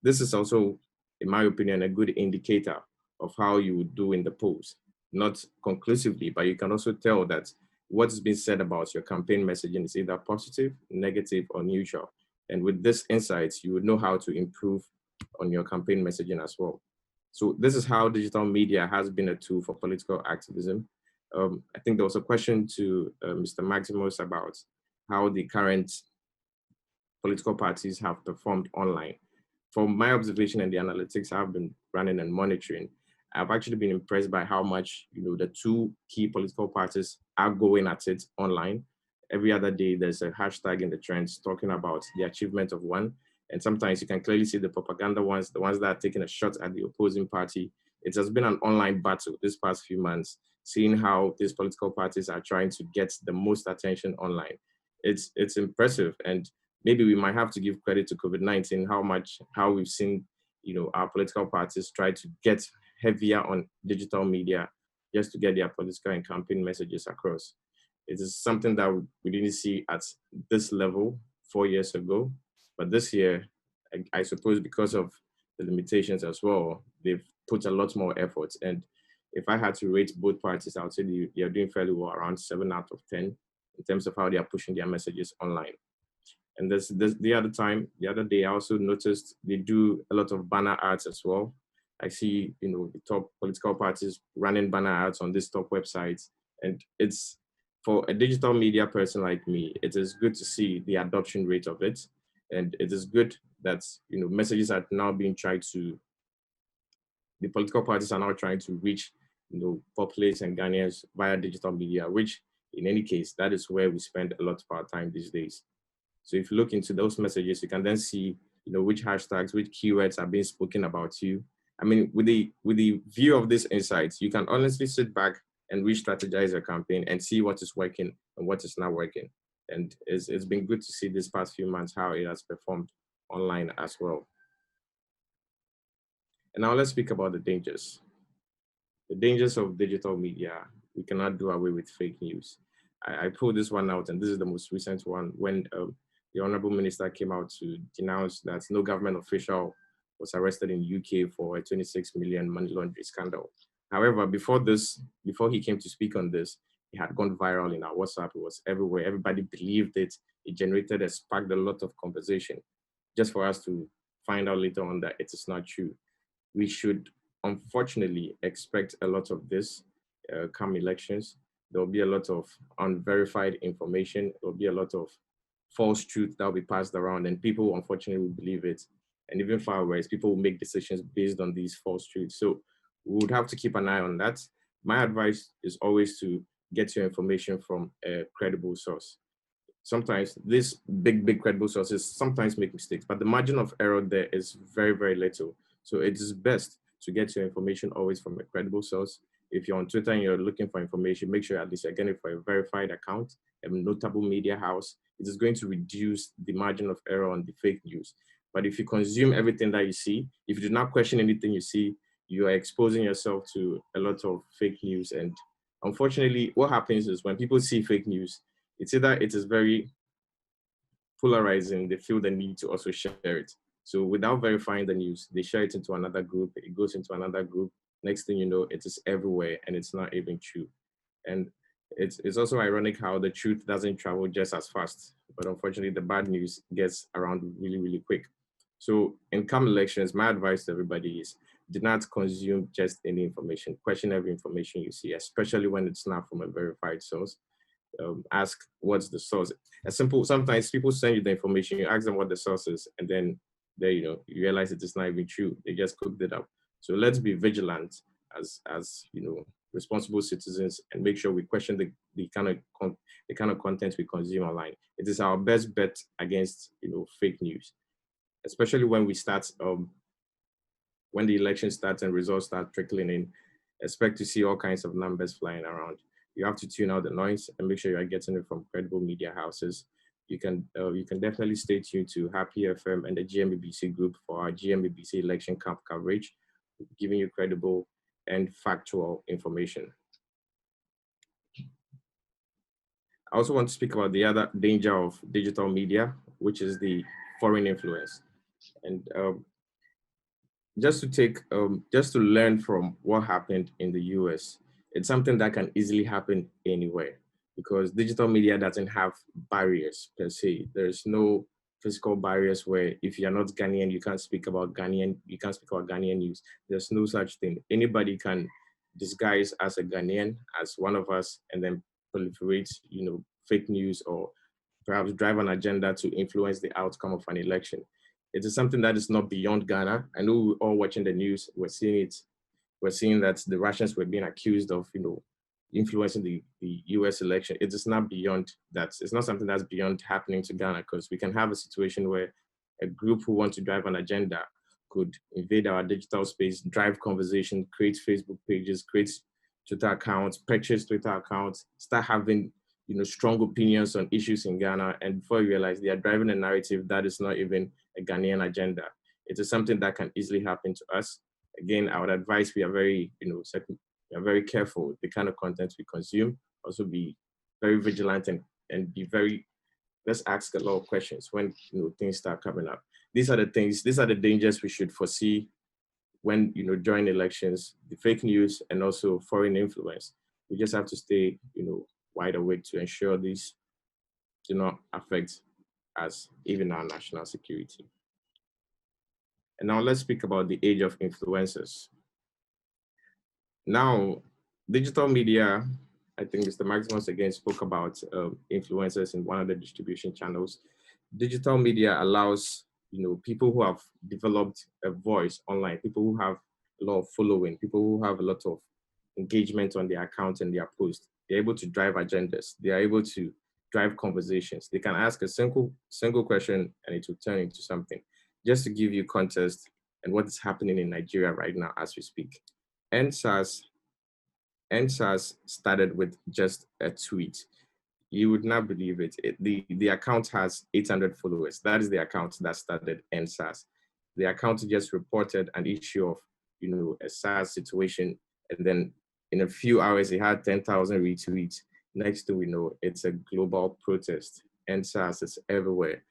S4: This is also, in my opinion, a good indicator of how you would do in the polls. Not conclusively, but you can also tell that what's been said about your campaign messaging is either positive, negative, or neutral. And with this insights, you would know how to improve on your campaign messaging as well. So this is how digital media has been a tool for political activism. I think there was a question to Mr. Maximus about how the current political parties have performed online. From my observation and the analytics I've been running and monitoring, I've actually been impressed by how much the two key political parties are going at it online. Every other day, there's a hashtag in the trends talking about the achievement of one. And sometimes you can clearly see the propaganda ones, the ones that are taking a shot at the opposing party. It has been an online battle this past few months, seeing how these political parties are trying to get the most attention online. It's impressive. And maybe we might have to give credit to COVID-19, how we've seen, our political parties try to get heavier on digital media just to get their political and campaign messages across. It is something that we didn't see at this level 4 years ago, but this year, I suppose because of the limitations as well, they've put a lot more effort. And if I had to rate both parties, I would say they are doing fairly well, around 7 out of 10 in terms of how they are pushing their messages online. And the other day, I also noticed they do a lot of banner ads as well. I see, the top political parties running banner ads on these top websites. And it's, for a digital media person like me, it is good to see the adoption rate of it. And it is good that, messages are now being tried to, the political parties are now trying to reach, populace and Ghanaians via digital media, which in any case, that is where we spend a lot of our time these days. So if you look into those messages, you can then see, which hashtags, which keywords are being spoken about you. I mean, with the view of these insights, you can honestly sit back and re-strategize your campaign and see what is working and what is not working. And it's been good to see this past few months how it has performed online as well. And now let's speak about the dangers. The dangers of digital media. We cannot do away with fake news. I pulled this one out, and this is the most recent one, when the Honorable Minister came out to denounce that no government official was arrested in UK for a 26 million money laundering scandal. However, before he came to speak on this, it had gone viral in our WhatsApp. It was everywhere. Everybody believed it. It sparked a lot of conversation, just for us to find out later on that it is not true. We should, unfortunately, expect a lot of this come elections. There'll be a lot of unverified information. There'll be a lot of false truth that will be passed around, and people, unfortunately, will believe it. And even far worse, people will make decisions based on these false truths. So we would have to keep an eye on that. My advice is always to get your information from a credible source. Sometimes these big credible sources sometimes make mistakes, but the margin of error there is very, very little. So it is best to get your information always from a credible source. If you're on Twitter and you're looking for information, make sure at least you're getting it for a verified account, a notable media house. It is going to reduce the margin of error on the fake news. But if you consume everything that you see, if you do not question anything you see, you are exposing yourself to a lot of fake news. And unfortunately, what happens is when people see fake news, It's either it is very polarizing, they feel the need to also share it. So without verifying the news, they share it into another group, it goes into another group. Next thing you know, it is everywhere and it's not even true. And it's also ironic how the truth doesn't travel just as fast, but unfortunately the bad news gets around really, really quick. So in come elections, my advice to everybody is do not consume just any information. Question every information you see, especially when it's not from a verified source. Ask what's the source. As simple, sometimes people send you the information, you ask them what the source is, and then they, you realize it is not even true. They just cooked it up. So let's be vigilant as responsible citizens and make sure we question the kind of content we consume online. It is our best bet against fake news, especially when we start when the election starts and results start trickling in. Expect to see all kinds of numbers flying around. You have to tune out the noise and make sure you are getting it from credible media houses. You can definitely stay tuned to Happy FM and the GMBBC group for our GMBBC election camp coverage, giving you credible and factual information. I also want to speak about the other danger of digital media, which is the foreign influence. And just to learn from what happened in the US, it's something that can easily happen anywhere because digital media doesn't have barriers per se. There's no physical barriers where if you're not Ghanaian, you can't speak about Ghanaian news. There's no such thing. Anybody can disguise as a Ghanaian, as one of us, and then proliferate, fake news or perhaps drive an agenda to influence the outcome of an election. It is something that is not beyond Ghana. I know we're all watching the news. We're seeing it. We're seeing that the Russians were being accused of, influencing the US election. It is not beyond that. It's not something that's beyond happening to Ghana because we can have a situation where a group who want to drive an agenda could invade our digital space, drive conversation, create Facebook pages, create Twitter accounts, purchase Twitter accounts, start having strong opinions on issues in Ghana, and before you realize they are driving a narrative that is not even a Ghanaian agenda. It is something that can easily happen to us. Again, I would advise we are very, we are very careful with the kind of content we consume. Also be very vigilant and be very, let's ask a lot of questions when things start coming up. These are the dangers we should foresee when during elections, the fake news and also foreign influence. We just have to stay, wide awake to ensure these do not affect us, even our national security. And now let's speak about the age of influencers. Now, digital media, I think Mr. Maximus again spoke about influencers in one of the distribution channels. Digital media allows people who have developed a voice online, people who have a lot of following, people who have a lot of engagement on their account and their post. They're able to drive agendas. They are able to drive conversations. They can ask a single question and it will turn into something. Just to give you context and what is happening in Nigeria right now as we speak. NSAS started with just a tweet. You would not believe it. The account has 800 followers. That is the account that started NSAS. The account just reported an issue of a SARS situation, and then in a few hours, it had 10,000 retweets. Next thing we know, it's a global protest. NSAS is everywhere.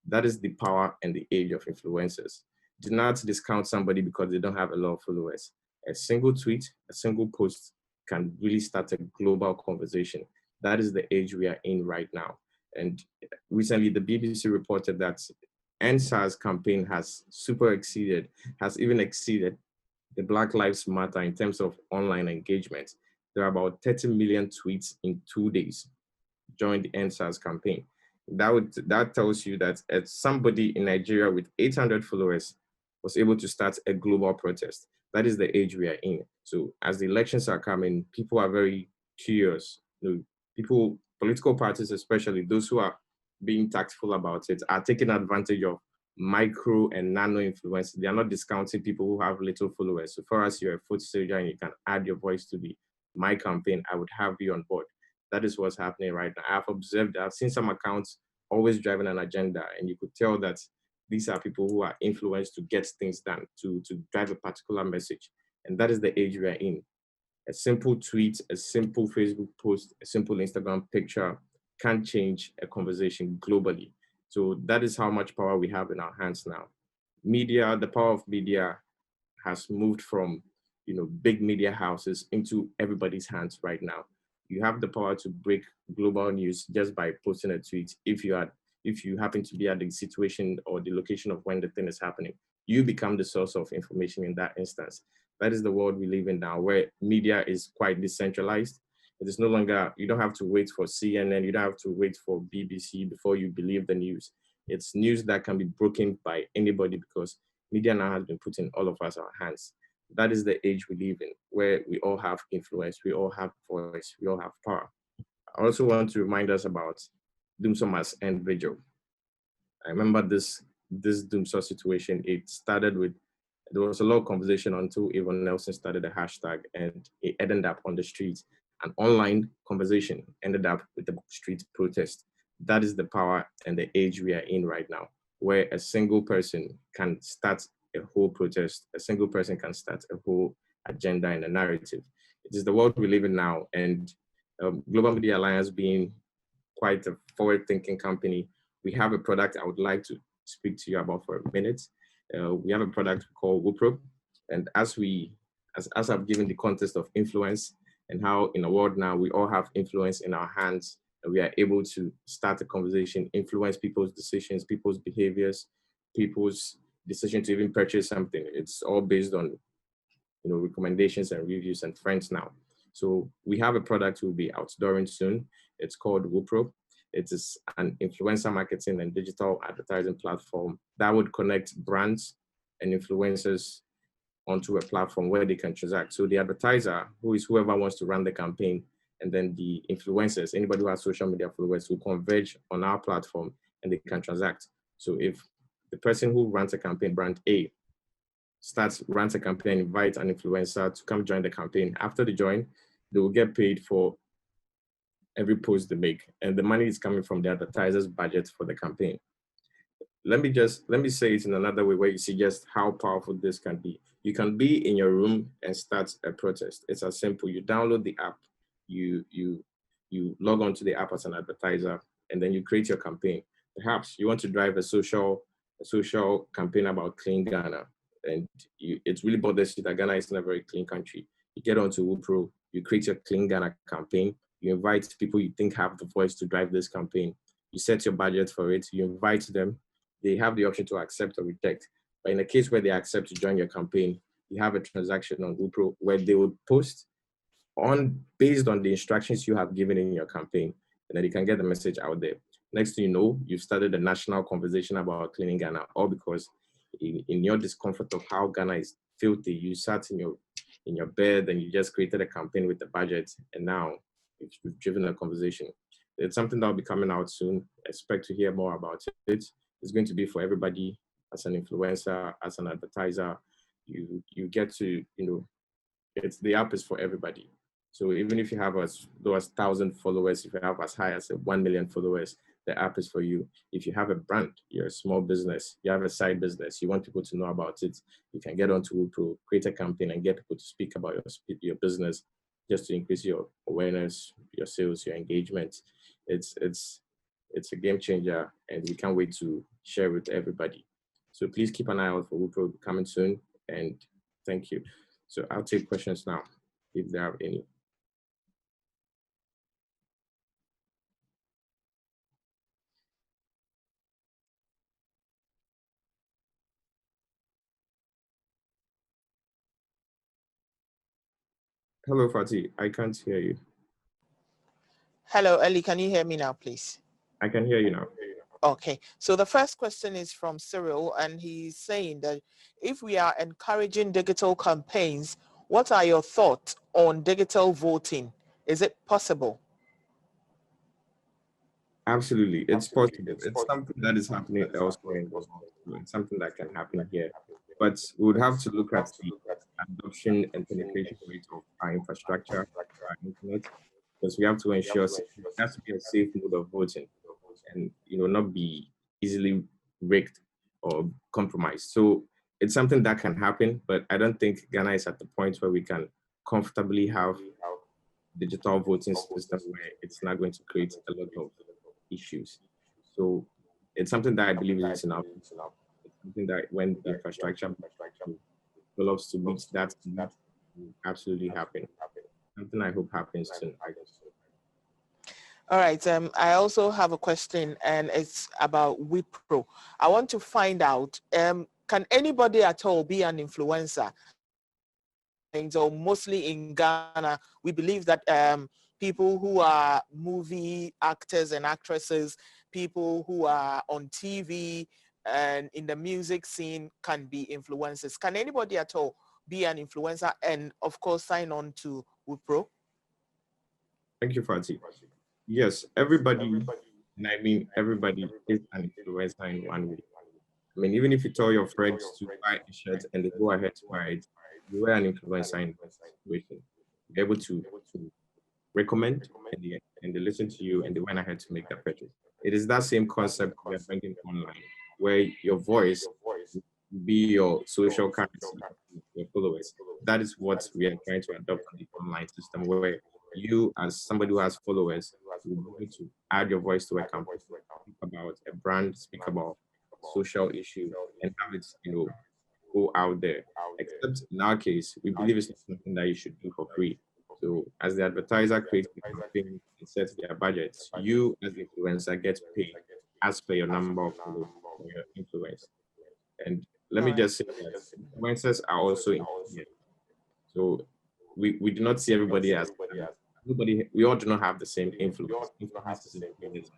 S4: That is the power and the age of influencers. Do not discount somebody because they don't have a lot of followers. A single tweet, a single post can really start a global conversation. That is the age we are in right now. And recently, the BBC reported that NSAS campaign has even exceeded the Black Lives Matter in terms of online engagement. There are about 30 million tweets in 2 days during the NSAS campaign. That tells you that somebody in Nigeria with 800 followers was able to start a global protest. That is the age we are in. So as the elections are coming, people are very curious. People, political parties, especially those who are being tactful about it, are taking advantage of micro and nano influence. They are not discounting people who have little followers. So for us, you're a foot soldier and you can add your voice to my campaign, I would have you on board. That is what's happening right now. I've seen some accounts always driving an agenda, and you could tell that these are people who are influenced to get things done, to drive a particular message. And that is the age we are in. A simple tweet, a simple Facebook post, a simple Instagram picture can change a conversation globally. So that is how much power we have in our hands now. Media, the power of media has moved from, big media houses into everybody's hands right now. You have the power to break global news just by posting a tweet. If you happen to be at the situation or the location of when the thing is happening, you become the source of information in that instance. That is the world we live in now, where media is quite decentralized. It is no longer, you don't have to wait for CNN, you don't have to wait for BBC before you believe the news. It's news that can be broken by anybody because media now has been put in all of us our hands. That is the age we live in, where we all have influence, we all have voice, we all have power. I also want to remind us about Doomsommer's end vigil. I remember this Doomsor situation. It started with, there was a lot of conversation until Evan Nelson started a hashtag, and it ended up on the streets. An online conversation ended up with the street protest. That is the power and the age we are in right now, where a single person can start a whole protest, a single person can start a whole agenda and a narrative. It is the world we live in now, and Global Media Alliance being quite a forward-thinking company, we have a product I would like to speak to you about for a minute. We have a product called Wupro, and as I've given the context of influence and how in the world now we all have influence in our hands, and we are able to start a conversation, influence people's decisions, people's behaviors, people's decision to even purchase something. It's all based on recommendations and reviews and friends now. So we have a product we'll be outdooring soon. It's called Wupro. It is an influencer marketing and digital advertising platform that would connect brands and influencers onto a platform where they can transact. So the advertiser, who is whoever wants to run the campaign, and then the influencers, anybody who has social media followers, will converge on our platform and they can transact. So if the person who runs a campaign, brand A, runs a campaign, invites an influencer to come join the campaign, after they join, they will get paid for every post they make, and the money is coming from the advertiser's budget for the campaign. Let me say it in another way, where you see just how powerful this can be. You can be in your room and start a protest. It's as simple. You download the app, you log on to the app as an advertiser, and then you create your campaign. Perhaps you want to drive a social campaign about clean Ghana, and it really bothers you that Ghana isn't a very clean country. You get onto Wupro, you create your Clean Ghana campaign, you invite people you think have the voice to drive this campaign, you set your budget for it, you invite them, they have the option to accept or reject. But in the case where they accept to join your campaign, you have a transaction on Wupro where they would post based on the instructions you have given in your campaign, and then you can get the message out there. Next thing you know, you've started a national conversation about cleaning Ghana, all because in your discomfort of how Ghana is filthy, you sat in your bed and you just created a campaign with the budget, and now you've driven a conversation. It's something that will be coming out soon. Expect to hear more about it. It's going to be for everybody. As an influencer, as an advertiser, you get to, the app is for everybody. So even if you have those 1,000 followers, if you have as high as 1 million followers, the app is for you. If you have a brand, you're a small business, you have a side business, you want people to know about it, you can get onto Wupro, create a campaign and get people to speak about your business, just to increase your awareness, your sales, your engagement. It's a game changer, and we can't wait to share with everybody. So please keep an eye out for Wupro coming soon, and thank you. So I'll take questions now, if there are any. Hello, Fatih. I can't hear you.
S1: Hello, Ellie. Can you hear me now, please?
S4: I can hear you now.
S1: Okay. So the first question is from Cyril, and he's saying that if we are encouraging digital campaigns, what are your thoughts on digital voting? Is it possible?
S4: Absolutely. It's possible. It's something that is happening elsewhere in the world. It's something that can happen here. But we would have to look at the adoption and penetration rate of our infrastructure, our internet, because we have to ensure it has to be a safe mode of voting and not be easily rigged or compromised. So it's something that can happen, but I don't think Ghana is at the point where we can comfortably have digital voting system where it's not going to create a lot of issues. So it's something that I believe is enough. It's something that when the infrastructure develops to reach that will absolutely happen. Something I hope happens soon.
S1: All right. I also have a question, and it's about Wipro. I want to find out, can anybody at all be an influencer? And so mostly in Ghana, we believe that people who are movie actors and actresses, people who are on TV and in the music scene can be influencers. Can anybody at all be an influencer and, of course, sign on to Wipro?
S4: Thank you, Fatih. Yes, everybody, and I mean everybody, is an influencer in one way. I mean, even if you tell your friends to buy a shirt and they go ahead to buy it, you were an influencer in that situation. You're able to recommend and they listen to you and they went ahead to make that purchase. It is that same concept we are bringing online, where your voice will be your social currency, your followers. That is what we are trying to adopt in the online system, where you, as somebody who has followers, will be able to add your voice to a campaign, speak about a brand, speak about social issue, and have it, go out there. Except in our case, we believe it's not something that you should do for free. So as the advertiser creates the campaign and sets their budgets, you as the influencer get paid as per your number of followers or your influence. And let me just say that influencers are also included. So we do not see everybody as everybody. We all do not have the same influence. Influence is included.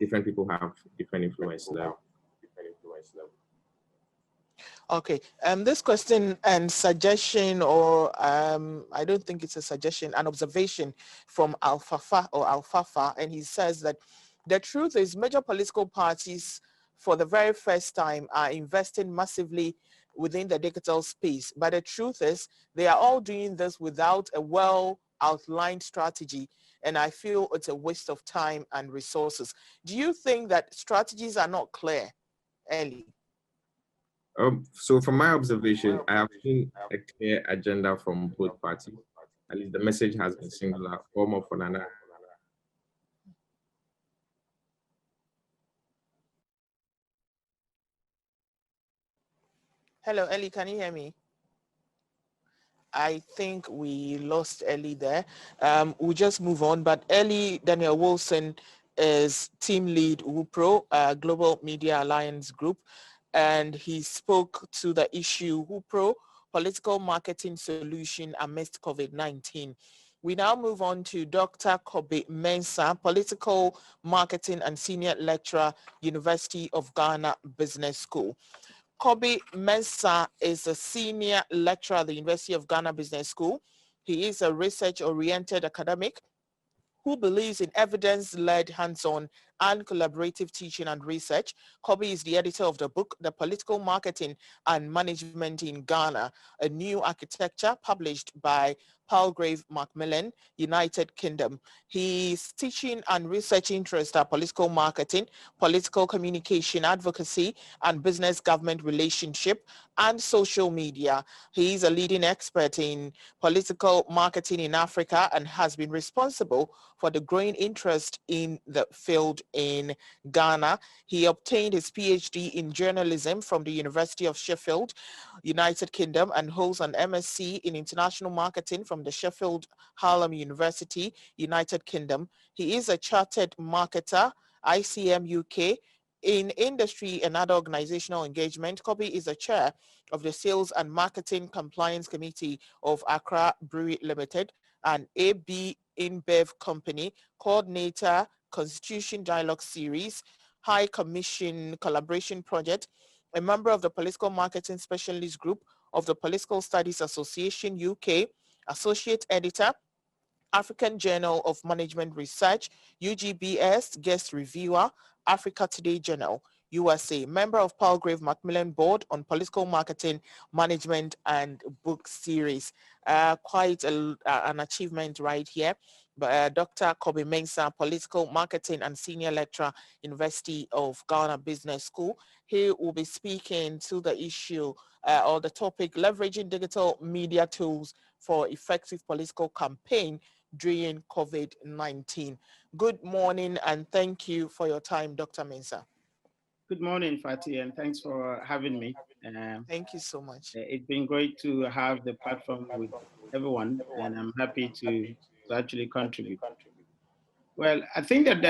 S4: Different people have different influence level.
S1: Okay, this question and suggestion, or I don't think it's a suggestion, an observation from Alfafa, and he says that the truth is major political parties for the very first time are investing massively within the digital space. But the truth is they are all doing this without a well outlined strategy. And I feel it's a waste of time and resources. Do you think that strategies are not clear, Ellie?
S4: So from my observation, I have seen a clear agenda from both parties. At least the message has been singular, form of another.
S1: Hello, Ellie, can you hear me? I think we lost Ellie there. We'll just move on, but Ellie Daniel Wilson is team lead Wipro, Global Media Alliance Group, and he spoke to the issue Wipro, political marketing solution amidst COVID-19. We now move on to Dr. Kobe Mensah, political marketing and senior lecturer, University of Ghana Business School. Kobe Mensah is a senior lecturer at the University of Ghana Business School. He is a research-oriented academic who believes in evidence-led, hands-on, and collaborative teaching and research. Kobe is the editor of the book, The Political Marketing and Management in Ghana, a New Architecture, published by Palgrave Macmillan, United Kingdom. His teaching and research interests are political marketing, political communication, advocacy, and business-government relationship, and social media. He is a leading expert in political marketing in Africa and has been responsible for the growing interest in the field in Ghana. He obtained his PhD in journalism from the University of Sheffield, United Kingdom, and holds an MSc in international marketing from the Sheffield Hallam University, United Kingdom. He is a chartered marketer, ICM UK. In industry and other organizational engagement, Kobe is a chair of the Sales and Marketing Compliance Committee of Accra Brewery Limited, an AB InBev company, coordinator, Constitution Dialogue Series, High Commission Collaboration Project, a member of the Political Marketing Specialist Group of the Political Studies Association UK, associate editor, African Journal of Management Research, UGBS guest reviewer, Africa Today Journal, USA, member of Palgrave Macmillan Board on Political Marketing, Management, and Book Series. Quite an achievement right here. Dr. Kobe Mensah, Political Marketing and Senior Lecturer, University of Ghana Business School. He will be speaking to the issue or the topic, leveraging digital media tools for effective political campaign during COVID-19. Good morning and thank you for your time, Dr. Mensah.
S5: Good morning, Fatih, and thanks for having me.
S1: Thank you so much.
S5: It's been great to have the platform with everyone, and I'm happy to actually contribute. Well, I think that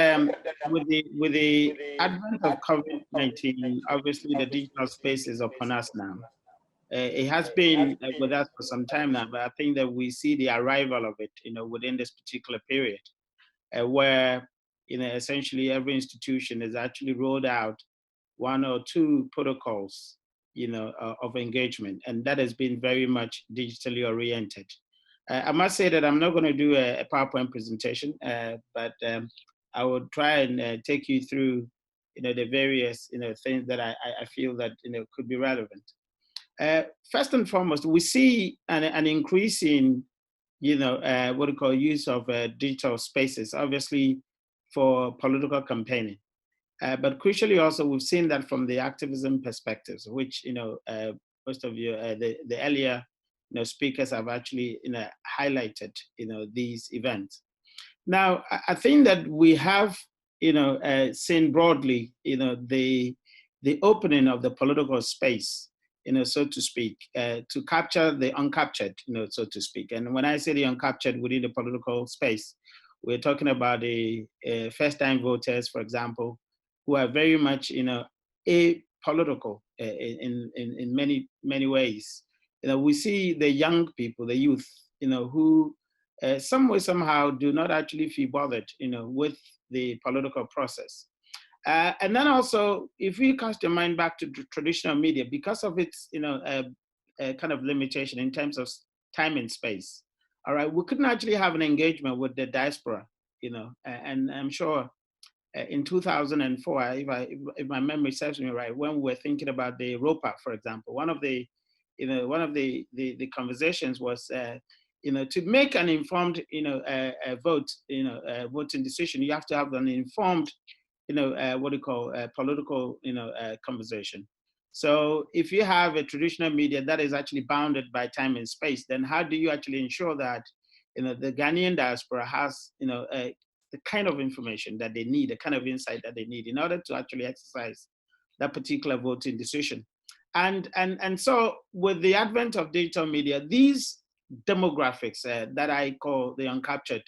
S5: with the advent of COVID-19, obviously the digital space is upon us now. It has been with us for some time now, but I think that we see the arrival of it, within this particular period, where, essentially every institution has actually rolled out one or two protocols, of engagement, and that has been very much digitally oriented. I must say that I'm not going to do a PowerPoint presentation, but I will try and take you through, the various, things that I feel that could be relevant. First and foremost, we see an increase in, what we call use of digital spaces, obviously for political campaigning. But crucially also, we've seen that from the activism perspectives, which, most of you, the earlier, speakers have actually, highlighted, these events. Now, I think that we have, seen broadly, the opening of the political space, so to speak, to capture the uncaptured, so to speak. And when I say the uncaptured within the political space, we're talking about the first-time voters, for example, who are very much, apolitical in many ways. We see the young people, the youth, who some way somehow do not actually feel bothered, with the political process. And then also, if we cast your mind back to traditional media, because of its, kind of limitation in terms of time and space, all right, we couldn't actually have an engagement with the diaspora, and I'm sure in 2004, if my memory serves me right, when we were thinking about the ROPA, for example, one of the conversations was, to make an informed, vote, voting decision, you have to have an informed, what do you call political, conversation. So if you have a traditional media that is actually bounded by time and space, then how do you actually ensure that, the Ghanaian diaspora has, the kind of information that they need, the kind of insight that they need in order to actually exercise that particular voting decision? And so with the advent of digital media, these demographics that I call the uncaptured,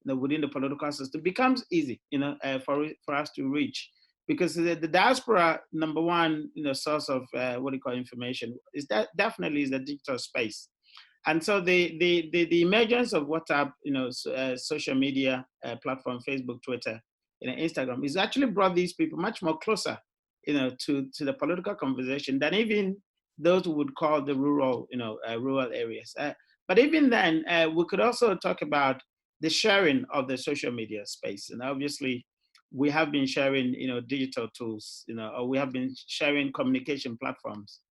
S5: within the political system becomes easy, for us to reach, because the diaspora, number one, source of what do you call information is that definitely is the digital space. And so the emergence of WhatsApp, social media platform, Facebook, Twitter, Instagram, is actually brought these people much more closer, to the political conversation than even those who would call the rural, rural areas. But even then, we could also talk about the sharing of the social media space. And obviously, we have been sharing, digital tools, or we have been sharing communication platforms,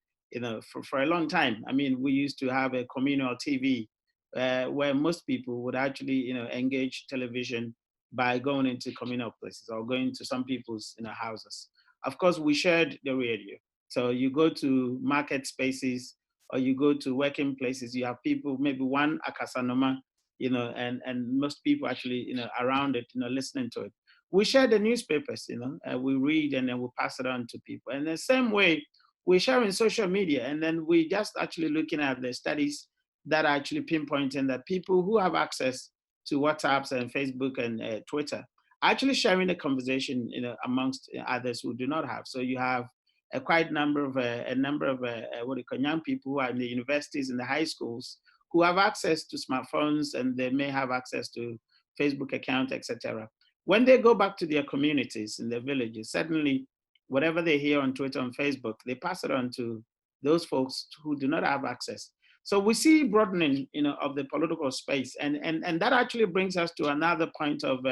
S5: for a long time. I mean, we used to have a communal TV where most people would actually, engage television by going into communal places or going to some people's, houses. Of course, we shared the radio. So you go to market spaces or you go to working places, you have people, maybe one Akasanoma, and most people actually, around it, listening to it. We share the newspapers, we read and then we pass it on to people. And the same way, we share in social media, and then we just actually looking at the studies that are actually pinpointing that people who have access to WhatsApps and Facebook and Twitter are actually sharing the conversation, amongst others who do not have. So you have a quite number of what do you call young people who are in the universities and the high schools who have access to smartphones, and they may have access to Facebook account, etc. When they go back to their communities in their villages, suddenly whatever they hear on Twitter and Facebook, they pass it on to those folks who do not have access. So we see broadening, of the political space, and that actually brings us to another point of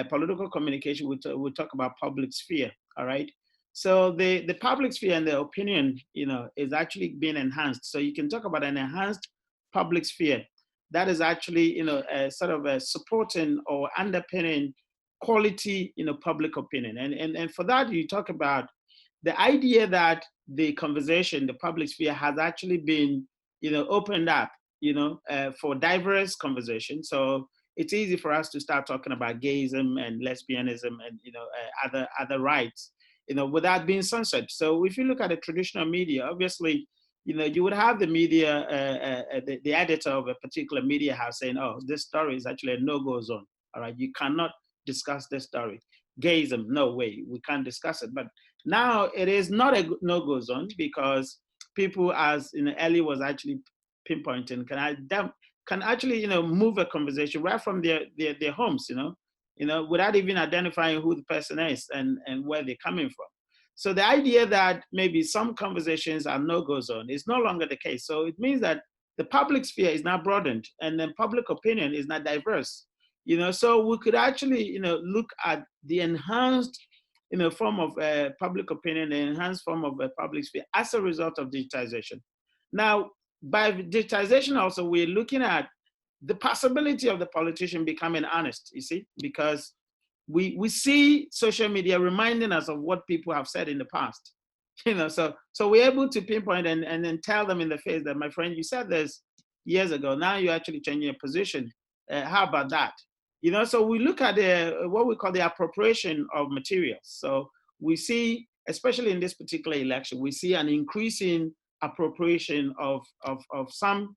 S5: political communication. We'll talk about public sphere. All right. So the public sphere and the opinion, is actually being enhanced. So you can talk about an enhanced public sphere that is actually, sort of supporting or underpinning quality, public opinion. And for that, you talk about the idea that the conversation, the public sphere has actually been, opened up, for diverse conversation. So it's easy for us to start talking about gayism and lesbianism and other rights, without being censored. So if you look at the traditional media, obviously, you would have the media, the editor of a particular media house saying, "Oh, this story is actually a no-go zone. All right, you cannot discuss this story. Gayism, no way, we can't discuss it." But now it is not a no-go zone, because people, as Ellie was actually pinpointing, can actually move a conversation right from their homes, without even identifying who the person is and where they're coming from. So the idea that maybe some conversations are no-go zone is no longer the case. So it means that the public sphere is now broadened, and then public opinion is not diverse. So we could actually look at the enhanced form of public opinion, the enhanced form of a public sphere as a result of digitization. Now, by digitization also, we're looking at the possibility of the politician becoming honest, you see, because we see social media reminding us of what people have said in the past. So we're able to pinpoint and then tell them in the face that, my friend, you said this years ago, now you're actually changing your position. How about that? So we look at what we call the appropriation of materials. So we see, especially in this particular election, we see an increasing appropriation of some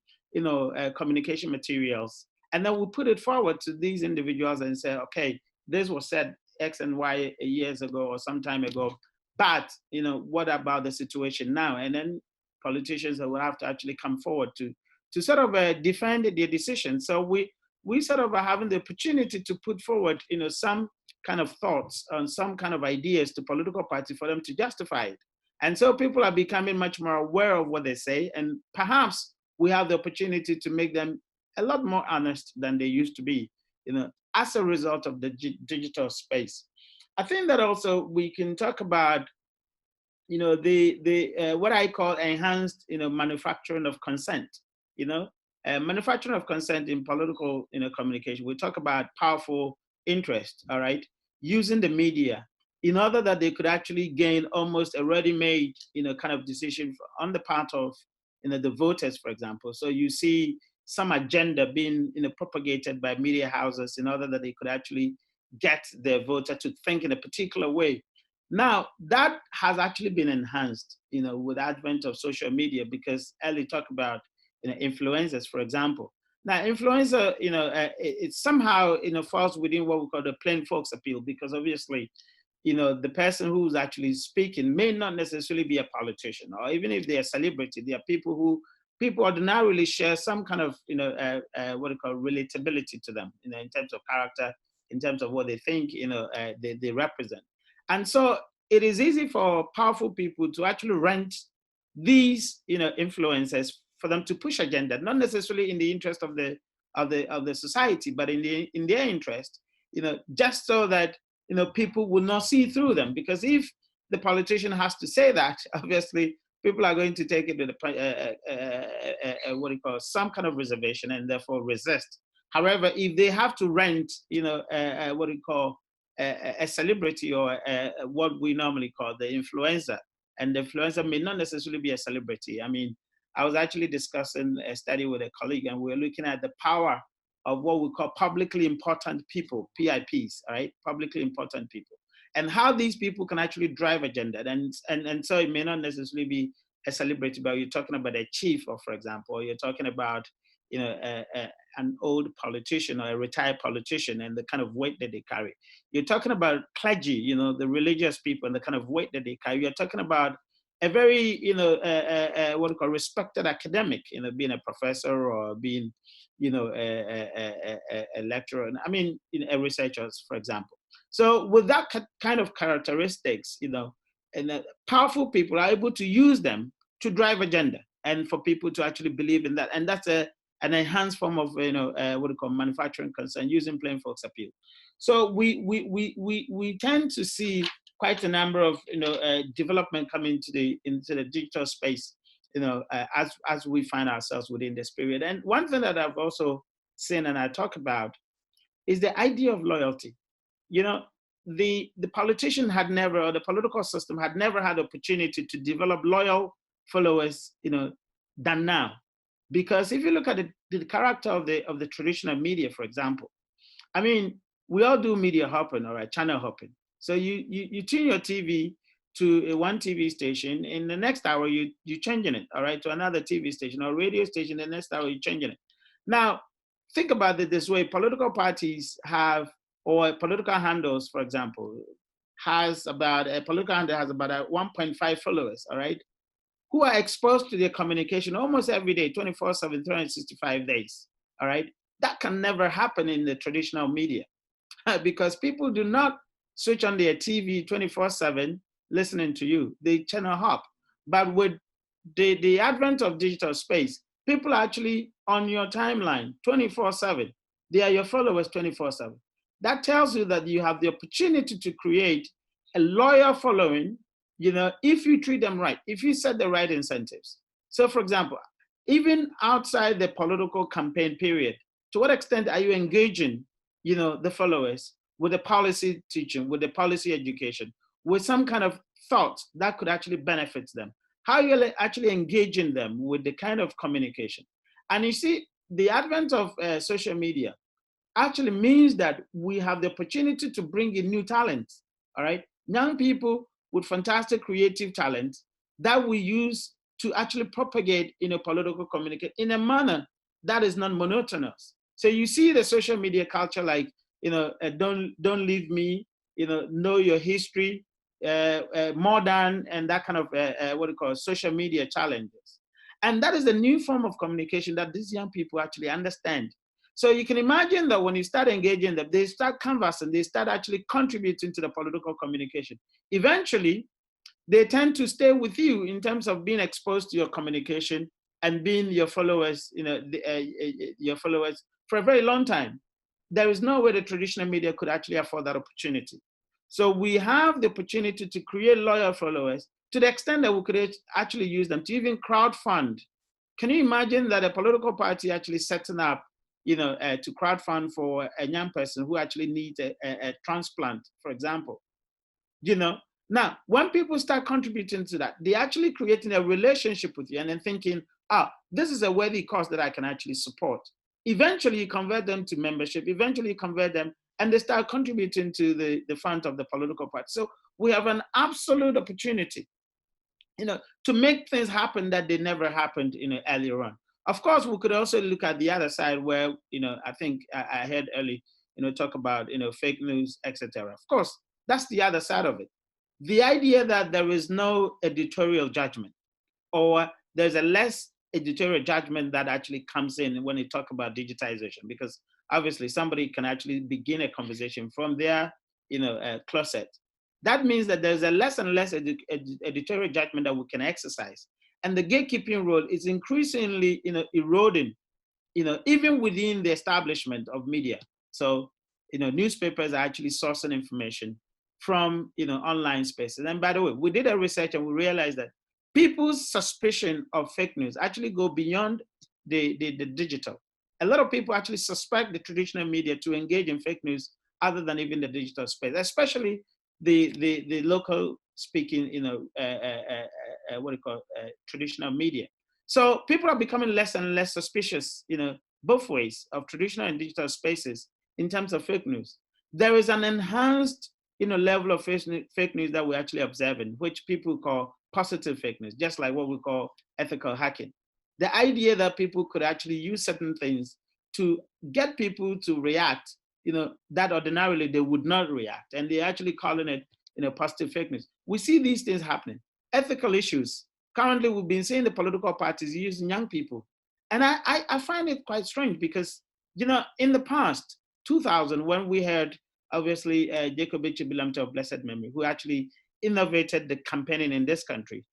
S5: communication materials, and then we put it forward to these individuals and say, okay, this was said X and Y years ago or some time ago, but what about the situation now? And then politicians will have to actually come forward to sort of defend their decision. So we sort of are having the opportunity to put forward some kind of thoughts and some kind of ideas to political parties for them to justify it. And so people are becoming much more aware of what they say, and perhaps we have the opportunity to make them a lot more honest than they used to be, as a result of the digital space. I think that also we can talk about, the what I call enhanced, manufacturing of consent. Manufacturing of consent in political, communication. We talk about powerful interest, all right, using the media in order that they could actually gain almost a ready-made, kind of decision on the part of, the voters, for example. So you see some agenda being, propagated by media houses in order that they could actually get their voter to think in a particular way. Now, that has actually been enhanced, with the advent of social media, because Ellie talked about, influencers, for example. Now, influencer, it somehow, falls within what we call the plain folks appeal, because obviously, the person who's actually speaking may not necessarily be a politician, or even if they're a celebrity, they are people ordinarily share some kind of, what we call relatability to them, in terms of character, in terms of what they think, they represent. And so it is easy for powerful people to actually rent these, influencers for them to push agenda, not necessarily in the interest of the society, but in their interest, just so that people will not see through them. Because if the politician has to say that, obviously people are going to take it with what do you call some kind of reservation and therefore resist. However, if they have to rent, what do you call a celebrity or what we normally call the influencer, and the influencer may not necessarily be a celebrity. I mean, I was actually discussing a study with a colleague, and we were looking at the power of what we call publicly important people, PIPs, right? Publicly important people, and how these people can actually drive agenda. And so it may not necessarily be a celebrity, but you're talking about a chief, or for example, or you're talking about, an old politician or a retired politician and the kind of weight that they carry. You're talking about clergy, the religious people and the kind of weight that they carry. You're talking about a very, what we call respected academic, being a professor or being, a lecturer. I mean, a researcher, for example. So with that kind of characteristics, and powerful people are able to use them to drive agenda and for people to actually believe in that. And that's an enhanced form of, what we call manufacturing concern, using plain folks appeal. So we tend to see quite a number of, development coming into the digital space, as we find ourselves within this period. And one thing that I've also seen and I talk about is the idea of loyalty. The politician had never, or the political system had never had opportunity to develop loyal followers, than now. Because if you look at the character of the traditional media, for example, I mean, we all do media hopping, all right, channel hopping. So you tune your TV to one TV station, in the next hour you're changing it, all right, to another TV station or radio station, the next hour you're changing it. Now, think about it this way: political parties have, or political handles, for example, a political handle has about 1.5 followers, all right, who are exposed to their communication almost every day, 24/7, 365 days, all right? That can never happen in the traditional media because people do not switch on their TV 24/7 listening to you. They channel hop. But with the advent of digital space, people are actually on your timeline 24/7. They are your followers 24/7. That tells you that you have the opportunity to create a loyal following, if you treat them right, if you set the right incentives. So for example, even outside the political campaign period, to what extent are you engaging, the followers with the policy teaching, with the policy education, with some kind of thought that could actually benefit them? How are you actually engaging them with the kind of communication? And you see, the advent of social media actually means that we have the opportunity to bring in new talents, all right? Young people with fantastic creative talent that we use to actually propagate political communication in a manner that is not monotonous. So you see the social media culture like, don't leave me, know your history, modern, and that kind of social media challenges. And that is the new form of communication that these young people actually understand. So you can imagine that when you start engaging them, they start canvassing, they start actually contributing to the political communication. Eventually, they tend to stay with you in terms of being exposed to your communication and being your followers, your followers for a very long time. There is no way the traditional media could actually afford that opportunity. So we have the opportunity to create loyal followers to the extent that we could actually use them to even crowdfund. Can you imagine that a political party actually setting up, to crowdfund for a young person who actually needs a transplant, for example? Now, when people start contributing to that, they're actually creating a relationship with you and then thinking, this is a worthy cause that I can actually support. Eventually, you convert them to membership. Eventually, you convert them and they start contributing to the fund of the political party. So we have an absolute opportunity, to make things happen that they never happened, earlier on. Of course, we could also look at the other side where, I think I heard early, talk about, fake news, etc. Of course, that's the other side of it. The idea that there is no editorial judgment, or there's a less editorial judgment that actually comes in when you talk about digitization, because obviously somebody can actually begin a conversation from their, closet. That means that there's a less and less editorial judgment that we can exercise. And the gatekeeping role is increasingly, eroding, even within the establishment of media. So, newspapers are actually sourcing information from, online spaces. And by the way, we did a research and we realized that people's suspicion of fake news actually go beyond the digital. A lot of people actually suspect the traditional media to engage in fake news other than even the digital space, especially the local speaking, traditional media. So people are becoming less and less suspicious, both ways, of traditional and digital spaces in terms of fake news. There is an enhanced, level of fake news that we're actually observing, which people call positive fake news, just like what we call ethical hacking. The idea that people could actually use certain things to get people to react, that ordinarily they would not react, and they're actually calling it, positive fake news. We see these things happening. Ethical issues. Currently, we've been seeing the political parties using young people. And I find it quite strange because, in the past, 2000, when we had, obviously, Jacob Ichibilamte of blessed memory, who actually innovated the campaigning in this country,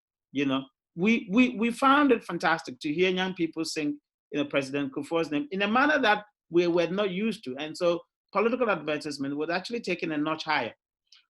S5: we found it fantastic to hear young people sing, President Kufuor's name in a manner that we were not used to. And so political advertisement was actually taken a notch higher.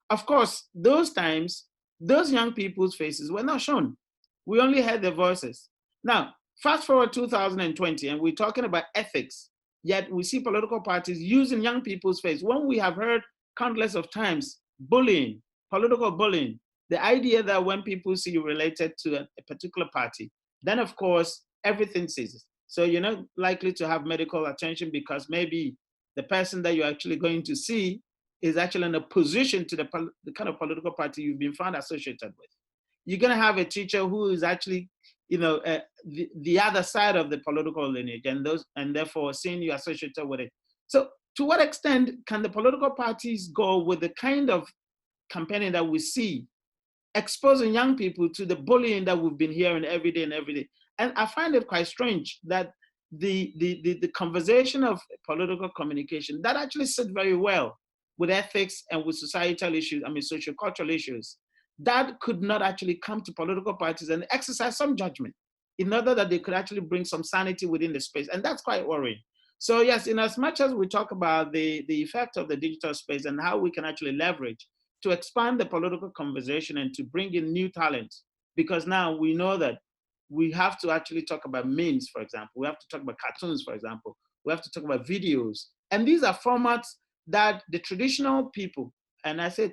S5: Of course, those times, those young people's faces were not shown. We only heard their voices. Now, fast forward 2020, and we're talking about ethics, yet we see political parties using young people's face. When we have heard countless of times bullying, political bullying, the idea that when people see you related to a particular party, then of course, everything ceases. So you're not likely to have medical attention because maybe the person that you're actually going to see is actually in a position to the kind of political party you've been found associated with. You're going to have a teacher who is actually, the other side of the political lineage, and therefore seeing you associated with it. So to what extent can the political parties go with the kind of campaigning that we see, exposing young people to the bullying that we've been hearing every day? And I find it quite strange that the conversation of political communication that actually sit very well with ethics and with societal issues, socio-cultural issues, that could not actually come to political parties and exercise some judgment in order that they could actually bring some sanity within the space. And that's quite worrying. So yes, in as much as we talk about the effect of the digital space and how we can actually leverage to expand the political conversation and to bring in new talents, because now we know that we have to actually talk about memes, for example. We have to talk about cartoons, for example. We have to talk about videos. And these are formats that the traditional people, and I say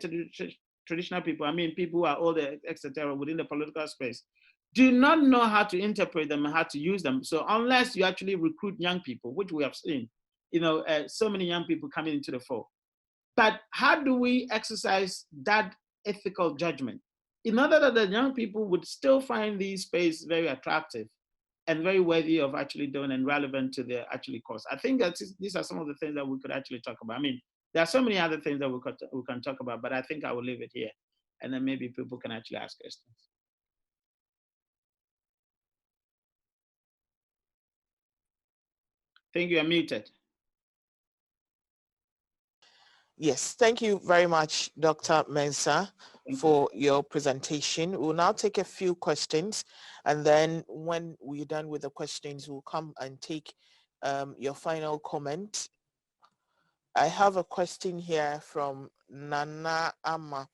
S5: traditional people, I mean people who are older, etc., within the political space, do not know how to interpret them and how to use them. So unless you actually recruit young people, which we have seen, so many young people coming into the fore. But how do we exercise that ethical judgment in order that the young people would still find these space very attractive and very worthy of actually doing and relevant to their actually cause? I think that these are some of the things that we could actually talk about. I mean, there are so many other things that we can talk about, but I think I will leave it here. And then maybe people can actually ask questions. I think you are muted.
S1: Yes, thank you very much, Dr. Mensah, for your presentation. We'll now take a few questions, and then when we're done with the questions, we'll come and take your final comment. I have a question here from Nana Amma,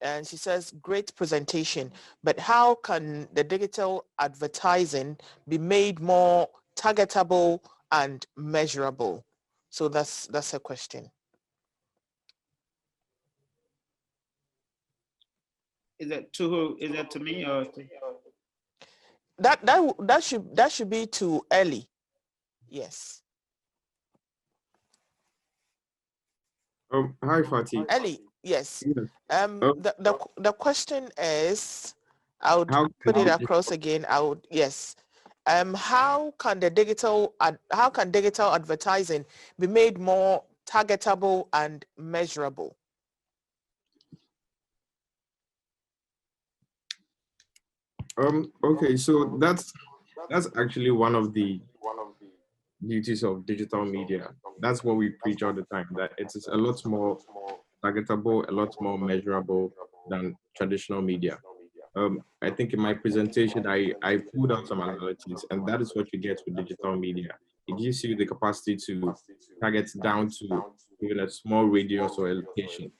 S1: and she says, great presentation, but how can the digital advertising be made more targetable and measurable? So that's a question.
S5: Is it to who? Is it to me or to...
S1: That should be to Ellie. Yes.
S4: Hi, Fatih.
S1: Ellie, yes.
S4: Yes.
S1: The question is, I would put it across again. Yes. How can digital advertising be made more targetable and measurable?
S4: Okay, so that's actually one of the beauties of digital media. That's what we preach all the time, that it is a lot more targetable, a lot more measurable than traditional media. I think in my presentation, I pulled out some analogies, and that is what you get with digital media. It gives you the capacity to target down to even a small radius or a location.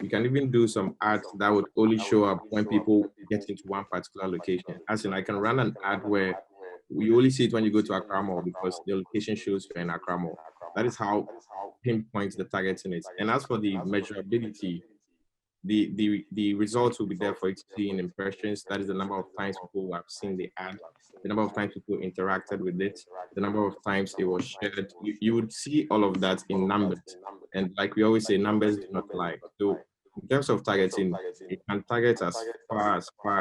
S4: You can even do some ads that would only show up when people get into one particular location. As in, I can run an ad where you only see it when you go to Accra Mall because the location shows you're in Accra Mall. That is how pinpoint the targeting is. And as for the measurability, the results will be there for you to see in impressions. That is the number of times people have seen the ad, the number of times people interacted with it, the number of times it was shared. You would see all of that in numbers. And like we always say, numbers do not lie. So in terms of targeting, it can target as far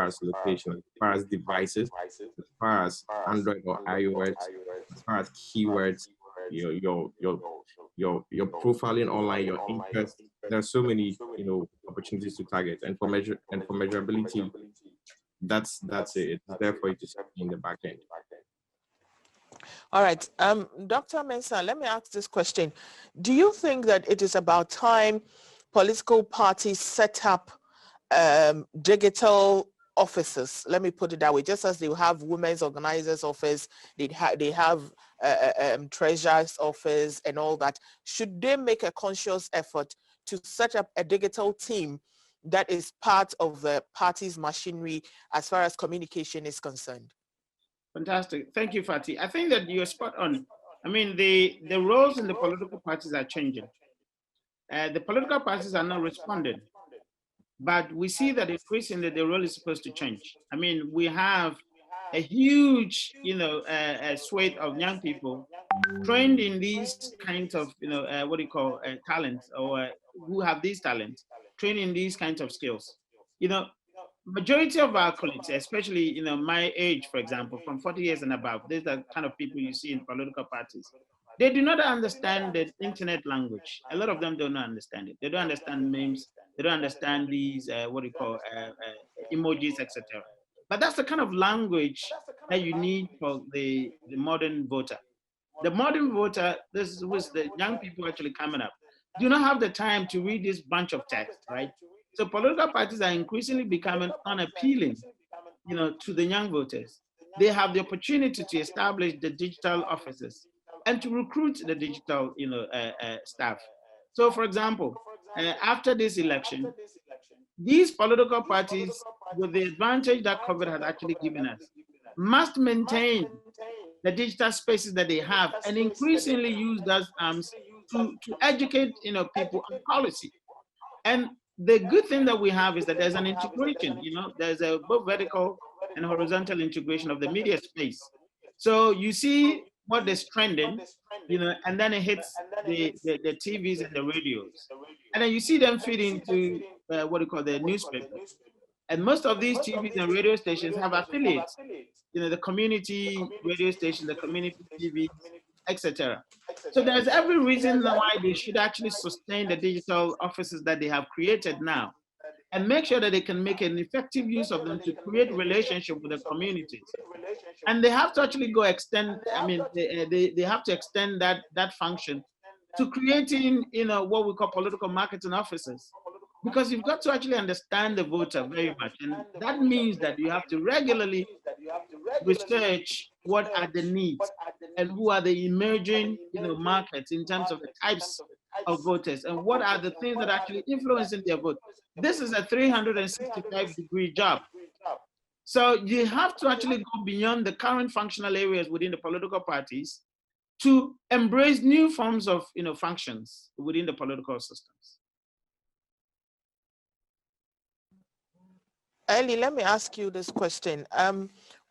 S4: as location, as far as devices, as far as Android or iOS, as far as keywords, your profiling online, your interest. There are so many opportunities to target, and for measurability, that's it. It's there for you to see in the back end.
S1: All right, Dr. Mensah, let me ask this question. Do you think that it is about time political parties set up digital offices? Let me put it that way. Just as they have women's organizers office, they have treasurer's office and all that. Should they make a conscious effort to set up a digital team that is part of the party's machinery as far as communication is concerned?
S5: Fantastic. Thank you, Fatih. I think that you're spot on. I mean, the roles in the political parties are changing. The political parties are not responding, but we see that increasingly the role is supposed to change. I mean, we have a huge, a swathe of young people trained in these kinds of, what do you call talents, or who have these talents, trained in these kinds of skills. Majority of our colleagues, especially, my age, for example, from 40 years and above, these are the kind of people you see in political parties. They do not understand the internet language. A lot of them do not understand it. They don't understand memes. They don't understand these, what do you call, emojis, etc. But that's the kind of language that you need for the modern voter. The modern voter, this was the young people actually coming up, do not have the time to read this bunch of text, right? So political parties are increasingly becoming unappealing, to the young voters. They have the opportunity to establish the digital offices and to recruit the digital, staff. So, for example, after this election, these political parties, with the advantage that COVID has actually given us, must maintain the digital spaces that they have and increasingly use those arms to educate, people on policy. And the good thing that we have is that there's an integration, there's a both vertical and horizontal integration of the media space. So you see what is trending, and then it hits the TVs and the radios. And then you see them feed into what we call the newspapers. And most of these TVs and radio stations have affiliates, the community radio station, the community TV, etc. So there's every reason why they should actually sustain the digital offices that they have created now and make sure that they can make an effective use of them to create relationship with the communities. And they have to actually go extend, they have to extend that function to creating, what we call political marketing offices. Because you've got to actually understand the voter very much. And that means that you have to regularly research what are the needs and who are the emerging, markets in terms of the types of voters and what are the things that are actually influencing their vote. This is a 365-degree job. So you have to actually go beyond the current functional areas within the political parties to embrace new forms of, functions within the political systems.
S1: Ellie, let me ask you this question.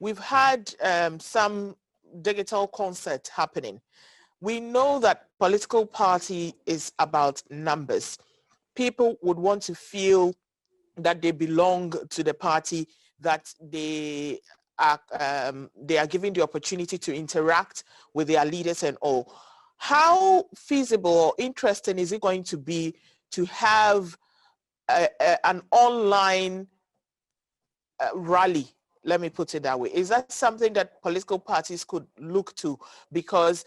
S1: We've had some digital concert happening. We know that political party is about numbers. People would want to feel that they belong to the party, that they are given the opportunity to interact with their leaders and all. How feasible or interesting is it going to be to have an online rally? Let me put it that way. Is that something that political parties could look to? Because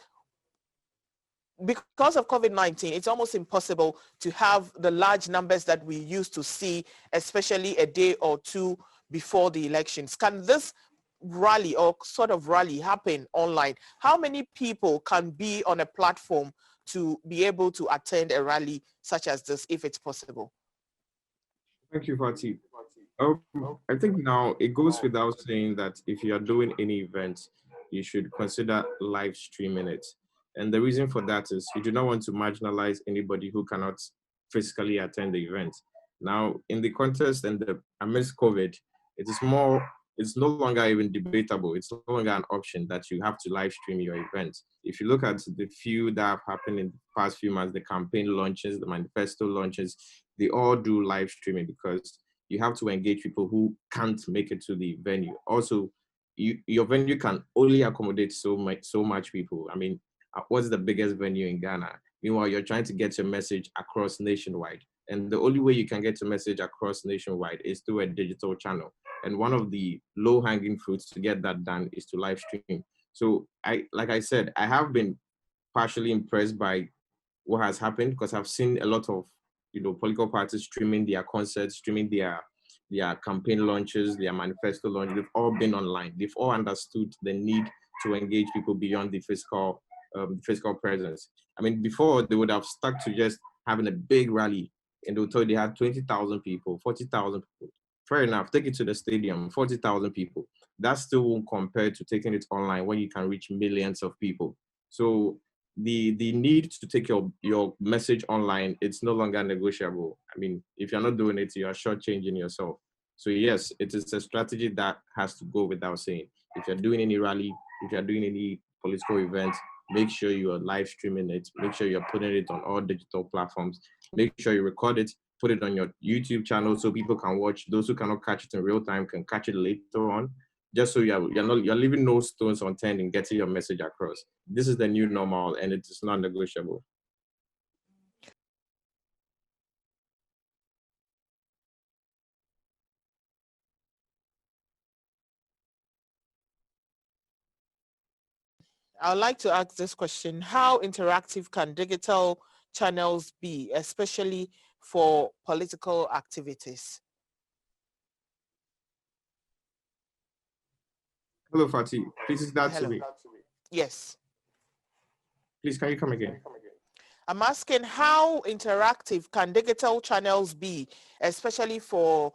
S1: of COVID-19, it's almost impossible to have the large numbers that we used to see, especially a day or two before the elections. Can this rally or sort of rally happen online? How many people can be on a platform to be able to attend a rally such as this, if it's possible?
S4: Thank you, Fatih. I think now it goes without saying that if you are doing any event, you should consider live streaming it. And the reason for that is you do not want to marginalize anybody who cannot physically attend the event. Now, in the context and amidst COVID, it's no longer even debatable. It's no longer an option that you have to live stream your event. If you look at the few that have happened in the past few months, the campaign launches, the manifesto launches, they all do live streaming because you have to engage people who can't make it to the venue. Also, your venue can only accommodate so much people. I mean, what's the biggest venue in Ghana? Meanwhile, you're trying to get your message across nationwide. And the only way you can get your message across nationwide is through a digital channel. And one of the low-hanging fruits to get that done is to live stream. So like I said, I have been partially impressed by what has happened because I've seen a lot of political parties streaming their concerts, streaming their campaign launches, their manifesto launches. They've all been online. They've all understood the need to engage people beyond the physical presence. I mean, before they would have stuck to just having a big rally and they told they had 20,000 people, 40,000 people. Fair enough, take it to the stadium, 40,000 people. That still won't compare to taking it online when you can reach millions of people. So the need to take your message online, it's no longer negotiable. I mean, if you're not doing it, you are shortchanging yourself. So yes, it is a strategy that has to go without saying. If you're doing any rally, if you're doing any political event, make sure you are live streaming it. Make sure you're putting it on all digital platforms. Make sure you record it, put it on your YouTube channel so people can watch. Those who cannot catch it in real time can catch it later on. Just so you're leaving no stones unturned in getting your message across. This is the new normal, and it is not negotiable.
S1: I'd like to ask this question: how interactive can digital channels be, especially for political activities?
S4: Hello, Fatih. Please, is that to me?
S1: Yes.
S4: Please, can you come again?
S1: I'm asking how interactive can digital channels be, especially for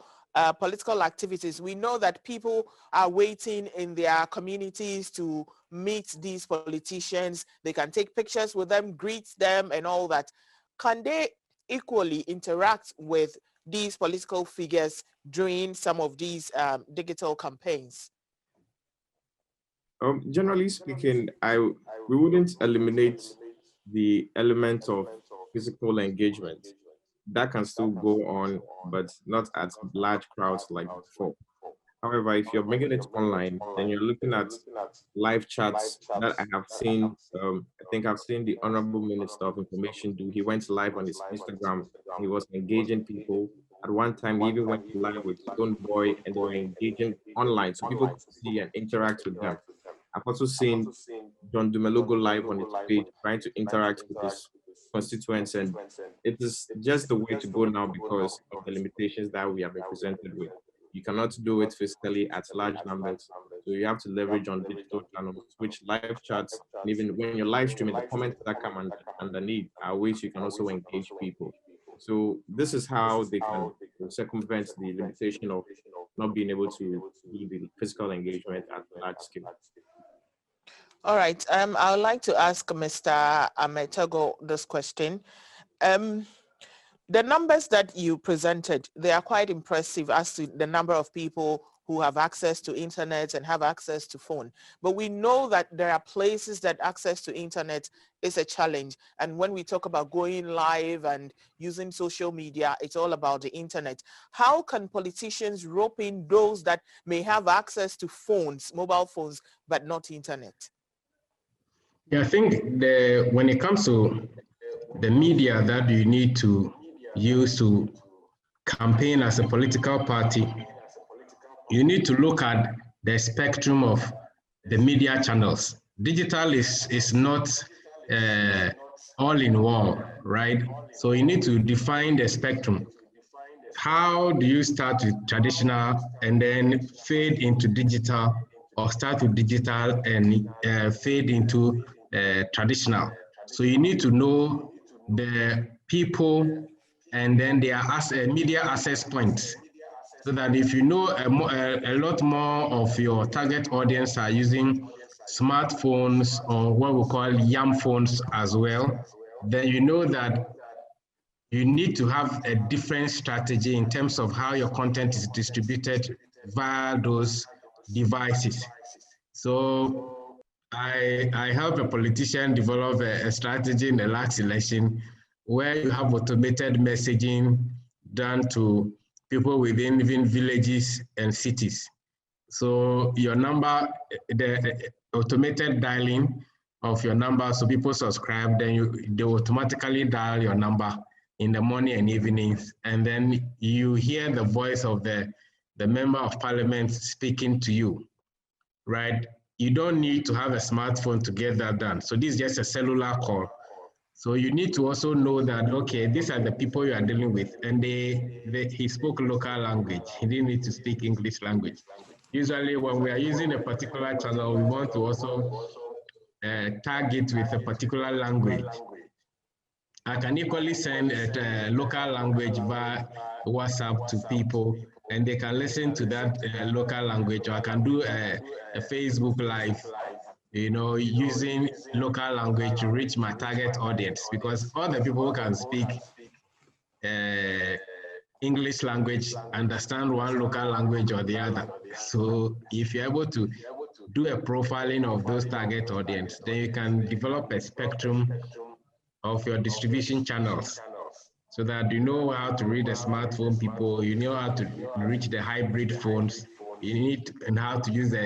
S1: political activities. We know that people are waiting in their communities to meet these politicians. They can take pictures with them, greet them and all that. Can they equally interact with these political figures during some of these digital campaigns?
S4: Generally speaking, we wouldn't eliminate the element of physical engagement. That can still go on, but not at large crowds like before. However, if you're making it online, then you're looking at live chats that I have seen. I think I've seen the Honorable Minister of Information do. He went live on his Instagram. He was engaging people. At one time, he even went live with Stone Boy, and they were engaging online, so people could see and interact with them. I've also seen John Dumelo go live on his page, trying to interact with his constituents, and it is just the way to go now because of the limitations that we have been presented with. You cannot do it physically at large numbers, so you have to leverage on digital channels, which live chats, and even when you're live streaming, the comments that come underneath are ways you can also engage people. So this is how they can circumvent the limitation of not being able to do the physical engagement at large scale.
S1: All right. I would like to ask Mr. Ametegor this question. The numbers that you presented, they are quite impressive as to the number of people who have access to internet and have access to phone. But we know that there are places that access to internet is a challenge. And when we talk about going live and using social media, it's all about the internet. How can politicians rope in those that may have access to phones, mobile phones, but not internet?
S2: Yeah, I think when it comes to the media that you need to use to campaign as a political party, you need to look at the spectrum of the media channels. Digital is not all in one, right? So you need to define the spectrum. How do you start with traditional and then fade into digital, or start with digital and fade into traditional? So you need to know the people and then their media access points, so that if you know a lot more of your target audience are using smartphones or what we call YAM phones as well, then you know that you need to have a different strategy in terms of how your content is distributed via those devices. So I helped a politician develop a strategy in the last election where you have automated messaging done to people within even villages and cities. So your number, the automated dialing of your number, so people subscribe, then they automatically dial your number in the morning and evenings, and then you hear the voice of the member of parliament speaking to you, right? You don't need to have a smartphone to get that done. So this is just a cellular call. So you need to also know that, okay, these are the people you are dealing with, and he spoke local language. He didn't need to speak English language. Usually when we are using a particular channel, we want to also target with a particular language. I can equally send a local language via WhatsApp to people, and they can listen to that local language. Or I can do a Facebook Live, using local language to reach my target audience, because all the people who can speak English language understand one local language or the other. So if you're able to do a profiling of those target audience, then you can develop a spectrum of your distribution channels so that you know how to read the smartphone people, you know how to reach the hybrid phones, you need and how to use the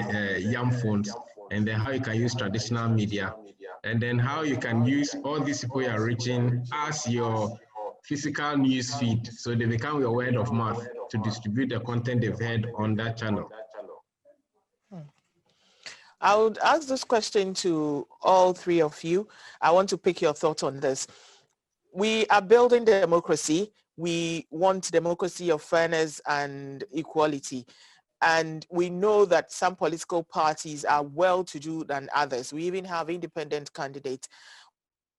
S2: YAM phones, and then how you can use traditional media, and then how you can use all these people you are reaching as your physical news feed, so they become your word of mouth to distribute the content they've heard on that channel.
S1: I would ask this question to all three of you. I want to pick your thoughts on this. We are building democracy. We want democracy of fairness and equality. And we know that some political parties are well-to-do than others. We even have independent candidates.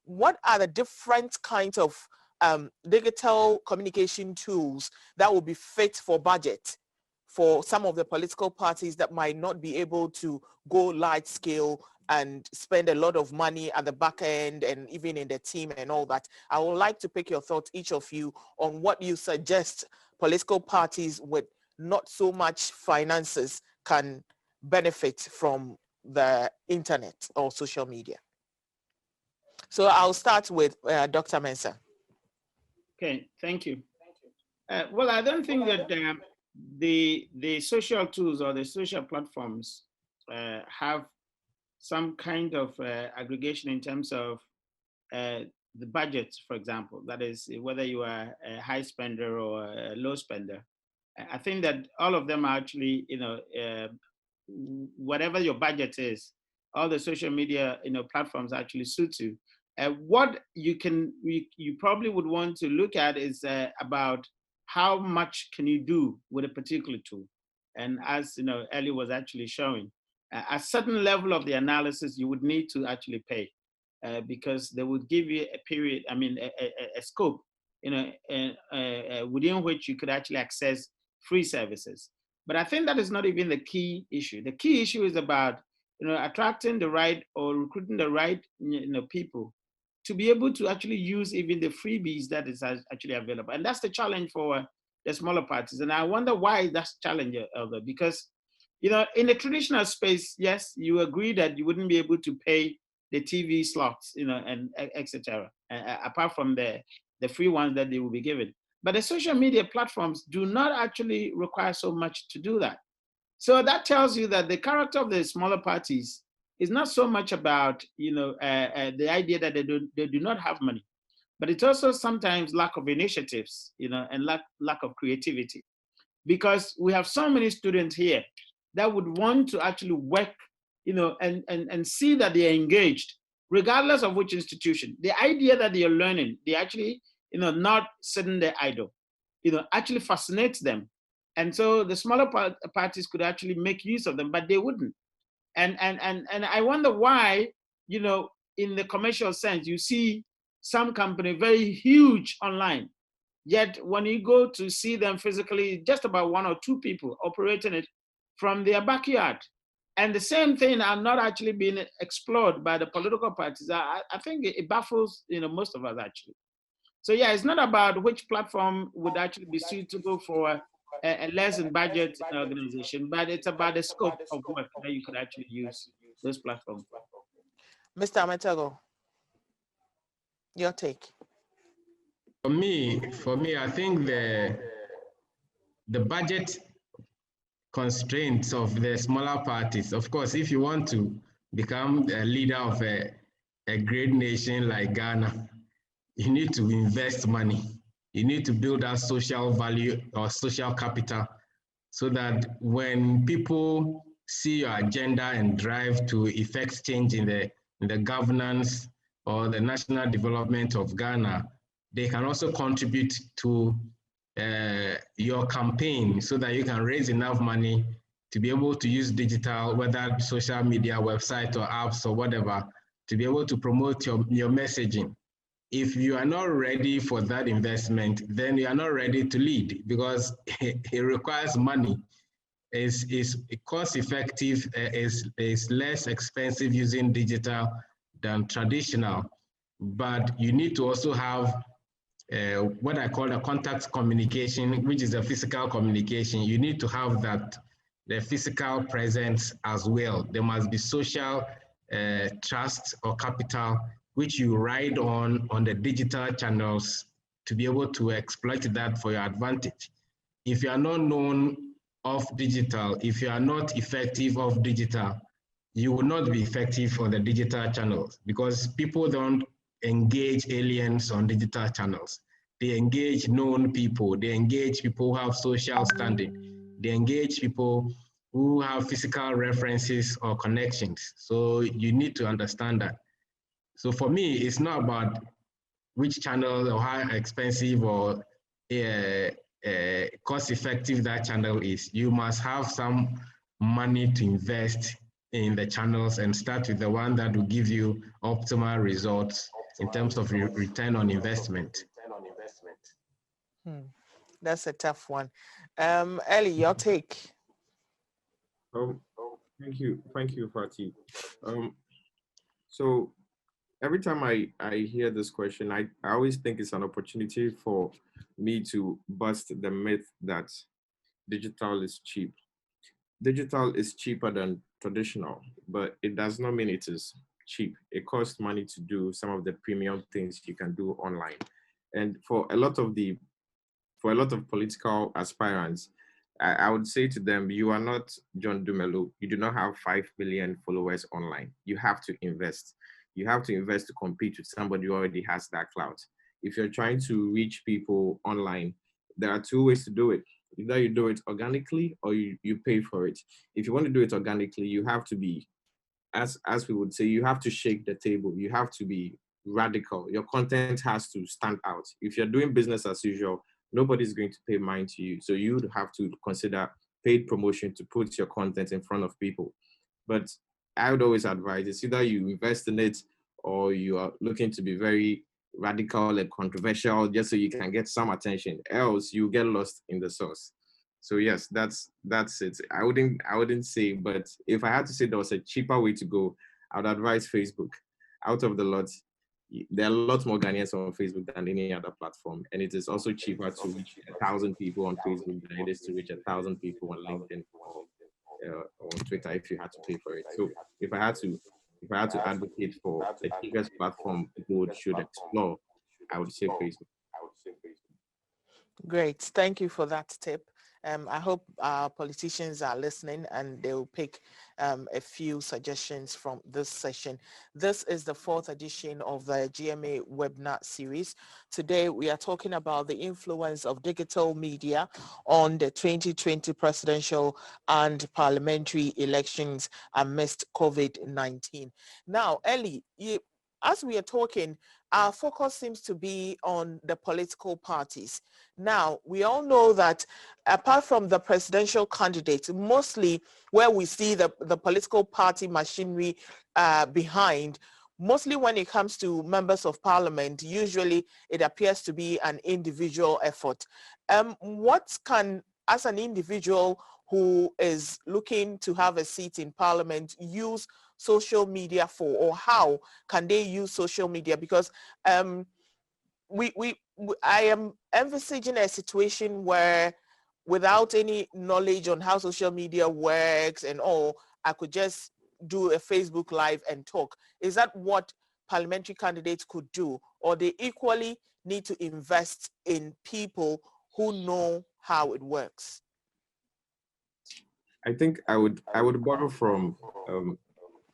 S1: What are the different kinds of digital communication tools that will be fit for budget for some of the political parties that might not be able to go large scale and spend a lot of money at the back end and even in the team and all that? I would like to pick your thoughts, each of you, on what you suggest political parties with not so much finances can benefit from the internet or social media. So I'll start with Dr. Mensah.
S5: Okay, thank you. Well, I don't think that the social tools or the social platforms have some kind of aggregation in terms of the budget, for example. That is, whether you are a high spender or a low spender. I think that all of them are actually, whatever your budget is, all the social media, platforms actually suit you. What you probably would want to look at is about how much can you do with a particular tool. And as Ellie was actually showing, a certain level of the analysis you would need to actually pay because they would give you a period, a scope, within which you could actually access free services. But I think that is not even the key issue. The key issue is about attracting the right or recruiting the right people to be able to actually use even the freebies that is actually available. And that's the challenge for the smaller parties. And I wonder why that's challenging, because in the traditional space, yes, you agree that you wouldn't be able to pay the TV slots, and etc. Apart from the free ones that they will be given. But the social media platforms do not actually require so much to do that. So that tells you that the character of the smaller parties is not so much about the idea that they do not have money, but it's also sometimes lack of initiatives, and lack of creativity, because we have so many students here that would want to actually work, and see that they are engaged, regardless of which institution. The idea that they are learning, they actually, not sitting there idle, actually fascinates them. And so the smaller parties could actually make use of them, but they wouldn't. And I wonder why, in the commercial sense, you see some company very huge online, yet when you go to see them physically, just about one or two people operating it from their backyard. And the same thing are not actually being explored by the political parties. I think it baffles most of us actually. So yeah, it's not about which platform would actually be suitable for a less in budget organization, but it's about the scope of work that you could actually use those platforms.
S1: Mr. Ametago, your take.
S2: For me, I think the budget constraints of the smaller parties. Of course, if you want to become a leader of a great nation like Ghana, you need to invest money. You need to build that social value or social capital so that when people see your agenda and drive to effect change in the governance or the national development of Ghana, they can also contribute to your campaign so that you can raise enough money to be able to use digital, whether social media, website or apps or whatever, to be able to promote your messaging. If you are not ready for that investment, then you are not ready to lead because it requires money. It's cost effective, is less expensive using digital than traditional, but you need to also have what I call the contact communication, which is the physical communication. You need to have that, the physical presence as well. There must be social trust or capital, which you ride on the digital channels to be able to exploit that for your advantage. If you are not known of digital, if you are not effective of digital, you will not be effective on the digital channels, because people don't engage aliens on digital channels. They engage known people. They engage people who have social standing. They engage people who have physical references or connections. So you need to understand that. So for me, it's not about which channel or how expensive or cost effective that channel is. You must have some money to invest in the channels and start with the one that will give you optimal results in terms of return on investment.
S1: That's a tough one. Ellie, your take.
S4: Thank you, Fatih. So every time I hear this question, I always think it's an opportunity for me to bust the myth that digital is cheap. Digital is cheaper than traditional, but it does not mean it is cheap. It costs money to do some of the premium things you can do online. And for a lot of political aspirants, I would say to them, you are not John Dumelo. You do not have 5 million followers online. You have to invest. You have to invest to compete with somebody who already has that clout. If you're trying to reach people online, there are two ways to do it. Either you do it organically or you pay for it. If you want to do it organically, you have to be, as we would say, you have to shake the table. You have to be radical. Your content has to stand out. If you're doing business as usual, nobody's going to pay mind to you. So you would have to consider paid promotion to put your content in front of people. But I would always advise it's either you invest in it or you are looking to be very radical and controversial just so you can get some attention. Else you get lost in the sauce. So yes, that's it. I wouldn't say, but if I had to say there was a cheaper way to go, I would advise Facebook. Out of the lot, there are a lot more Ghanaians on Facebook than any other platform, and it is also cheaper to reach 1,000 people on Facebook than it is to reach 1,000 people on LinkedIn or on Twitter if you had to pay for it. So if I had to advocate for the cheapest platform people should explore, I would say Facebook.
S1: Great. Thank you for that tip. I hope our politicians are listening and they will pick a few suggestions from this session. This is the 4th edition of the GMA webinar series. Today, we are talking about the influence of digital media on the 2020 presidential and parliamentary elections amidst COVID-19. Now, Ellie, as we are talking, our focus seems to be on the political parties. Now, we all know that apart from the presidential candidates, mostly where we see the political party machinery behind, mostly when it comes to members of parliament, usually it appears to be an individual effort. What can, as an individual who is looking to have a seat in parliament, use social media for, or how can they use social media? Because I am envisaging a situation where without any knowledge on how social media works and all, I could just do a Facebook Live and talk. Is that what parliamentary candidates could do? Or they equally need to invest in people who know how it works?
S4: I think I would borrow from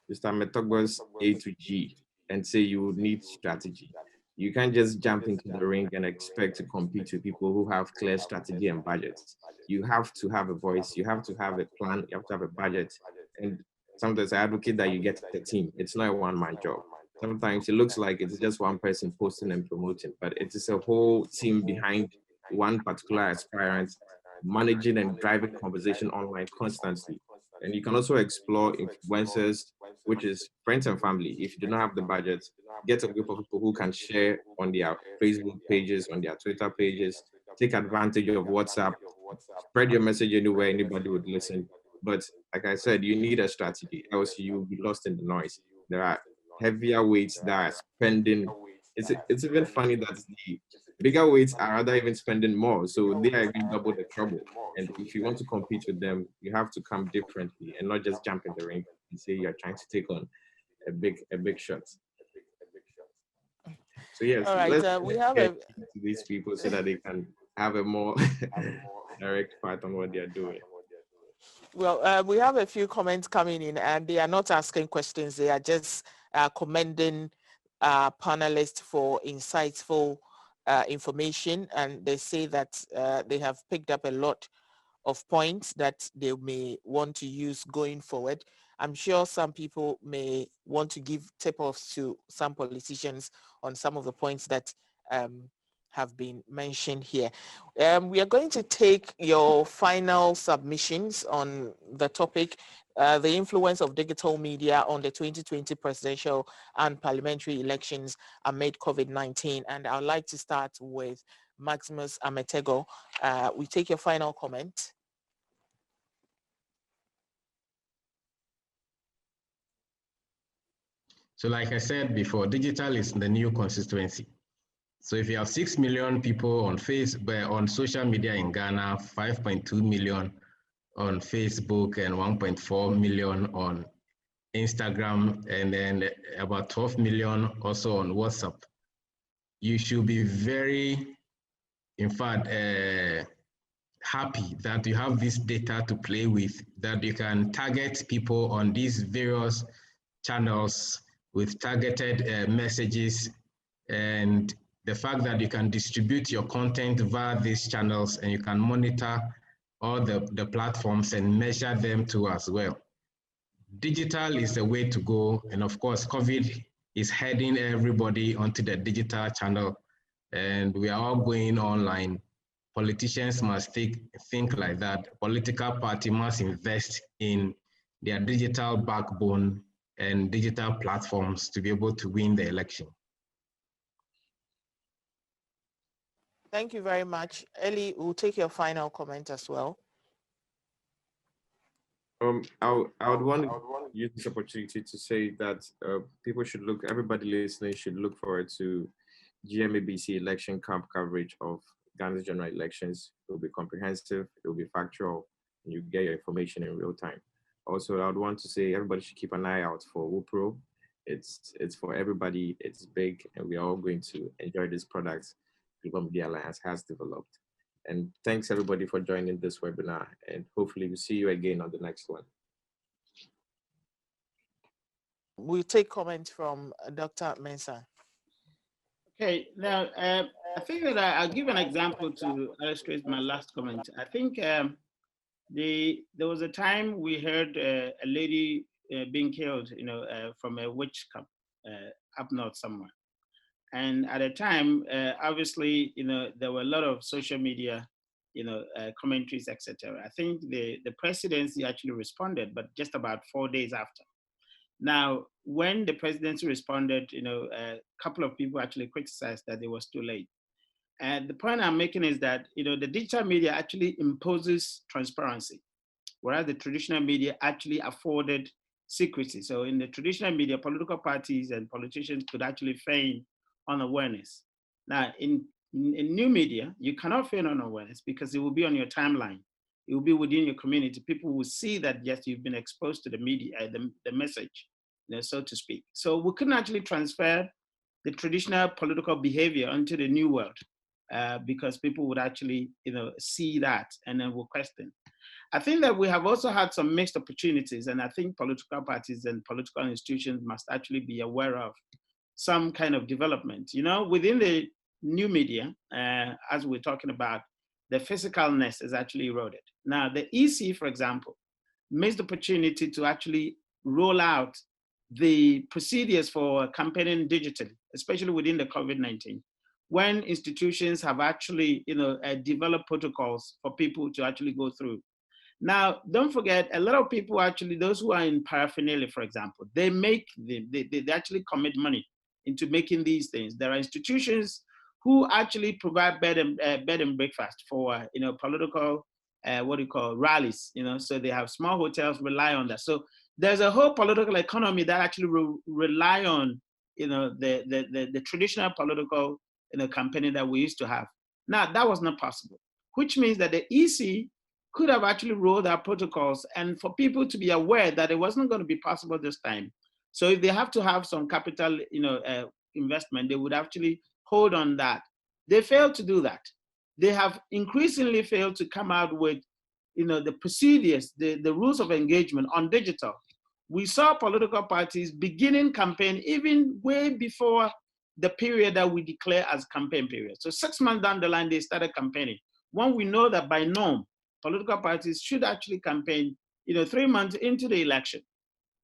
S4: Mr. Metogba's A to G and say you would need strategy. You can't just jump into the ring and expect to compete with people who have clear strategy and budgets. You have to have a voice, you have to have a plan, you have to have a budget. And sometimes I advocate that you get a team. It's not a one-man job. Sometimes it looks like it's just one person posting and promoting, but it is a whole team behind one particular aspirant, managing and driving conversation online constantly. And you can also explore influencers, which is friends and family. If you do not have the budget, get a group of people who can share on their Facebook pages, on their Twitter pages, take advantage of WhatsApp, spread your message anywhere anybody would listen. But like I said, you need a strategy, else you'll be lost in the noise. There are heavier weights that are spending. It's even funny that bigger weights are rather even spending more, so they are even double the trouble. And if you want to compete with them, you have to come differently and not just jump in the ring and say you're trying to take on a big shot. So yes,
S1: All right,
S4: let's
S1: we have
S4: get
S1: a
S4: to these people so that they can have a more direct part on what they are doing.
S1: well, we have a few comments coming in, and they are not asking questions. They are just commending panelists for insightful information, and they say that they have picked up a lot of points that they may want to use going forward. I'm sure some people may want to give tip-offs to some politicians on some of the points that have been mentioned here. We are going to take your final submissions on the topic, the influence of digital media on the 2020 presidential and parliamentary elections amid COVID-19. And I'd like to start with Maximus Ametego. We take your final comment.
S2: So like I said before, digital is the new constituency. So if you have 6 million people on Facebook, on social media in Ghana, 5.2 million on Facebook and 1.4 million on Instagram, and then about 12 million also on WhatsApp, you should be very, in fact, happy that you have this data to play with, that you can target people on these various channels with targeted messages, and the fact that you can distribute your content via these channels and you can monitor all the platforms and measure them too as well. Digital is the way to go, and of course COVID is heading everybody onto the digital channel, and we are all going online. Politicians must think like that. Political party must invest in their digital backbone and digital platforms to be able to win the election.
S1: Thank you very much. Ellie, we'll take your final comment as well.
S4: I would want to use this opportunity to say that people should look, everybody listening should look forward to GMABC election camp coverage of Ghana's general elections. It will be comprehensive, it will be factual, and you get your information in real time. Also, I would want to say everybody should keep an eye out for WUPRO. It's for everybody, it's big, and we are all going to enjoy this product Global Media Alliance has developed. And thanks everybody for joining this webinar, and hopefully we'll see you again on the next one.
S1: We'll take comments from Dr. Mensah.
S5: Okay, now I think that I'll give an example to illustrate my last comment. I think there was a time we heard a lady being killed, from a witch camp up north somewhere. And at the time, obviously, there were a lot of social media, commentaries, etc. I think the presidency actually responded, but just about 4 days after. Now, when the presidency responded, a couple of people actually criticized that it was too late. And the point I'm making is that, the digital media actually imposes transparency, whereas the traditional media actually afforded secrecy. So in the traditional media, political parties and politicians could actually feign unawareness. Now, in new media, you cannot feign unawareness because it will be on your timeline. It will be within your community. People will see that, yes, you've been exposed to the media, the message, so to speak. So we couldn't actually transfer the traditional political behavior into the new world because people would actually, see that and then will question. I think that we have also had some mixed opportunities, and I think political parties and political institutions must actually be aware of some kind of development. Within the new media, as we're talking about, the physicalness is actually eroded. Now, the EC, for example, missed the opportunity to actually roll out the procedures for campaigning digitally, especially within the COVID-19, when institutions have actually, developed protocols for people to actually go through. Now, don't forget, a lot of people actually, those who are in paraphernalia, for example, they actually commit money into making these things. There are institutions who actually provide bed and breakfast for, political, rallies, so they have small hotels rely on that. So there's a whole political economy that actually rely on, the traditional political campaigning that we used to have. Now, that was not possible, which means that the EC could have actually rolled out protocols and for people to be aware that it wasn't going to be possible this time. So if they have to have some capital investment, they would actually hold on that. They failed to do that. They have increasingly failed to come out with the procedures, the rules of engagement on digital. We saw political parties beginning campaign even way before the period that we declare as campaign period. So 6 months down the line, they started campaigning. When we know that by norm, political parties should actually campaign 3 months into the election.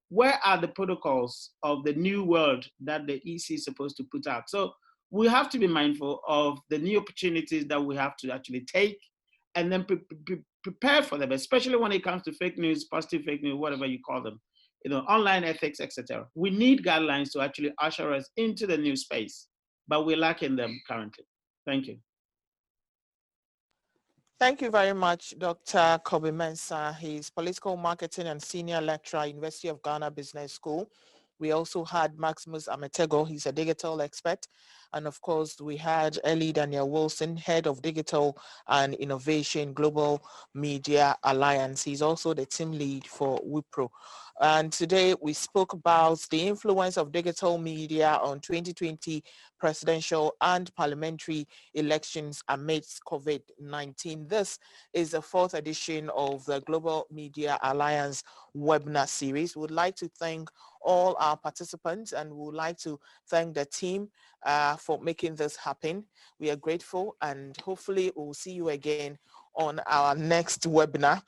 S5: Where are the protocols of the new world that the EC is supposed to put out? So we have to be mindful of the new opportunities that we have to actually take and then prepare for them, especially when it comes to fake news, positive fake news, whatever you call them, online ethics, etc. We need guidelines to actually usher us into the new space, but we're lacking them currently. Thank you.
S1: Thank you very much, Dr. Kobe Mensah. He's political marketing and senior lecturer, University of Ghana Business School. We also had Maximus Ametego. He's a digital expert. And of course, we had Ellie Daniel Wilson, head of digital and innovation, Global Media Alliance. He's also the team lead for Wipro. And today we spoke about the influence of digital media on 2020 presidential and parliamentary elections amidst COVID-19. This is the 4th edition of the Global Media Alliance webinar series. We would like to thank all our participants and we would like to thank the team for making this happen. We are grateful and hopefully we'll see you again on our next webinar.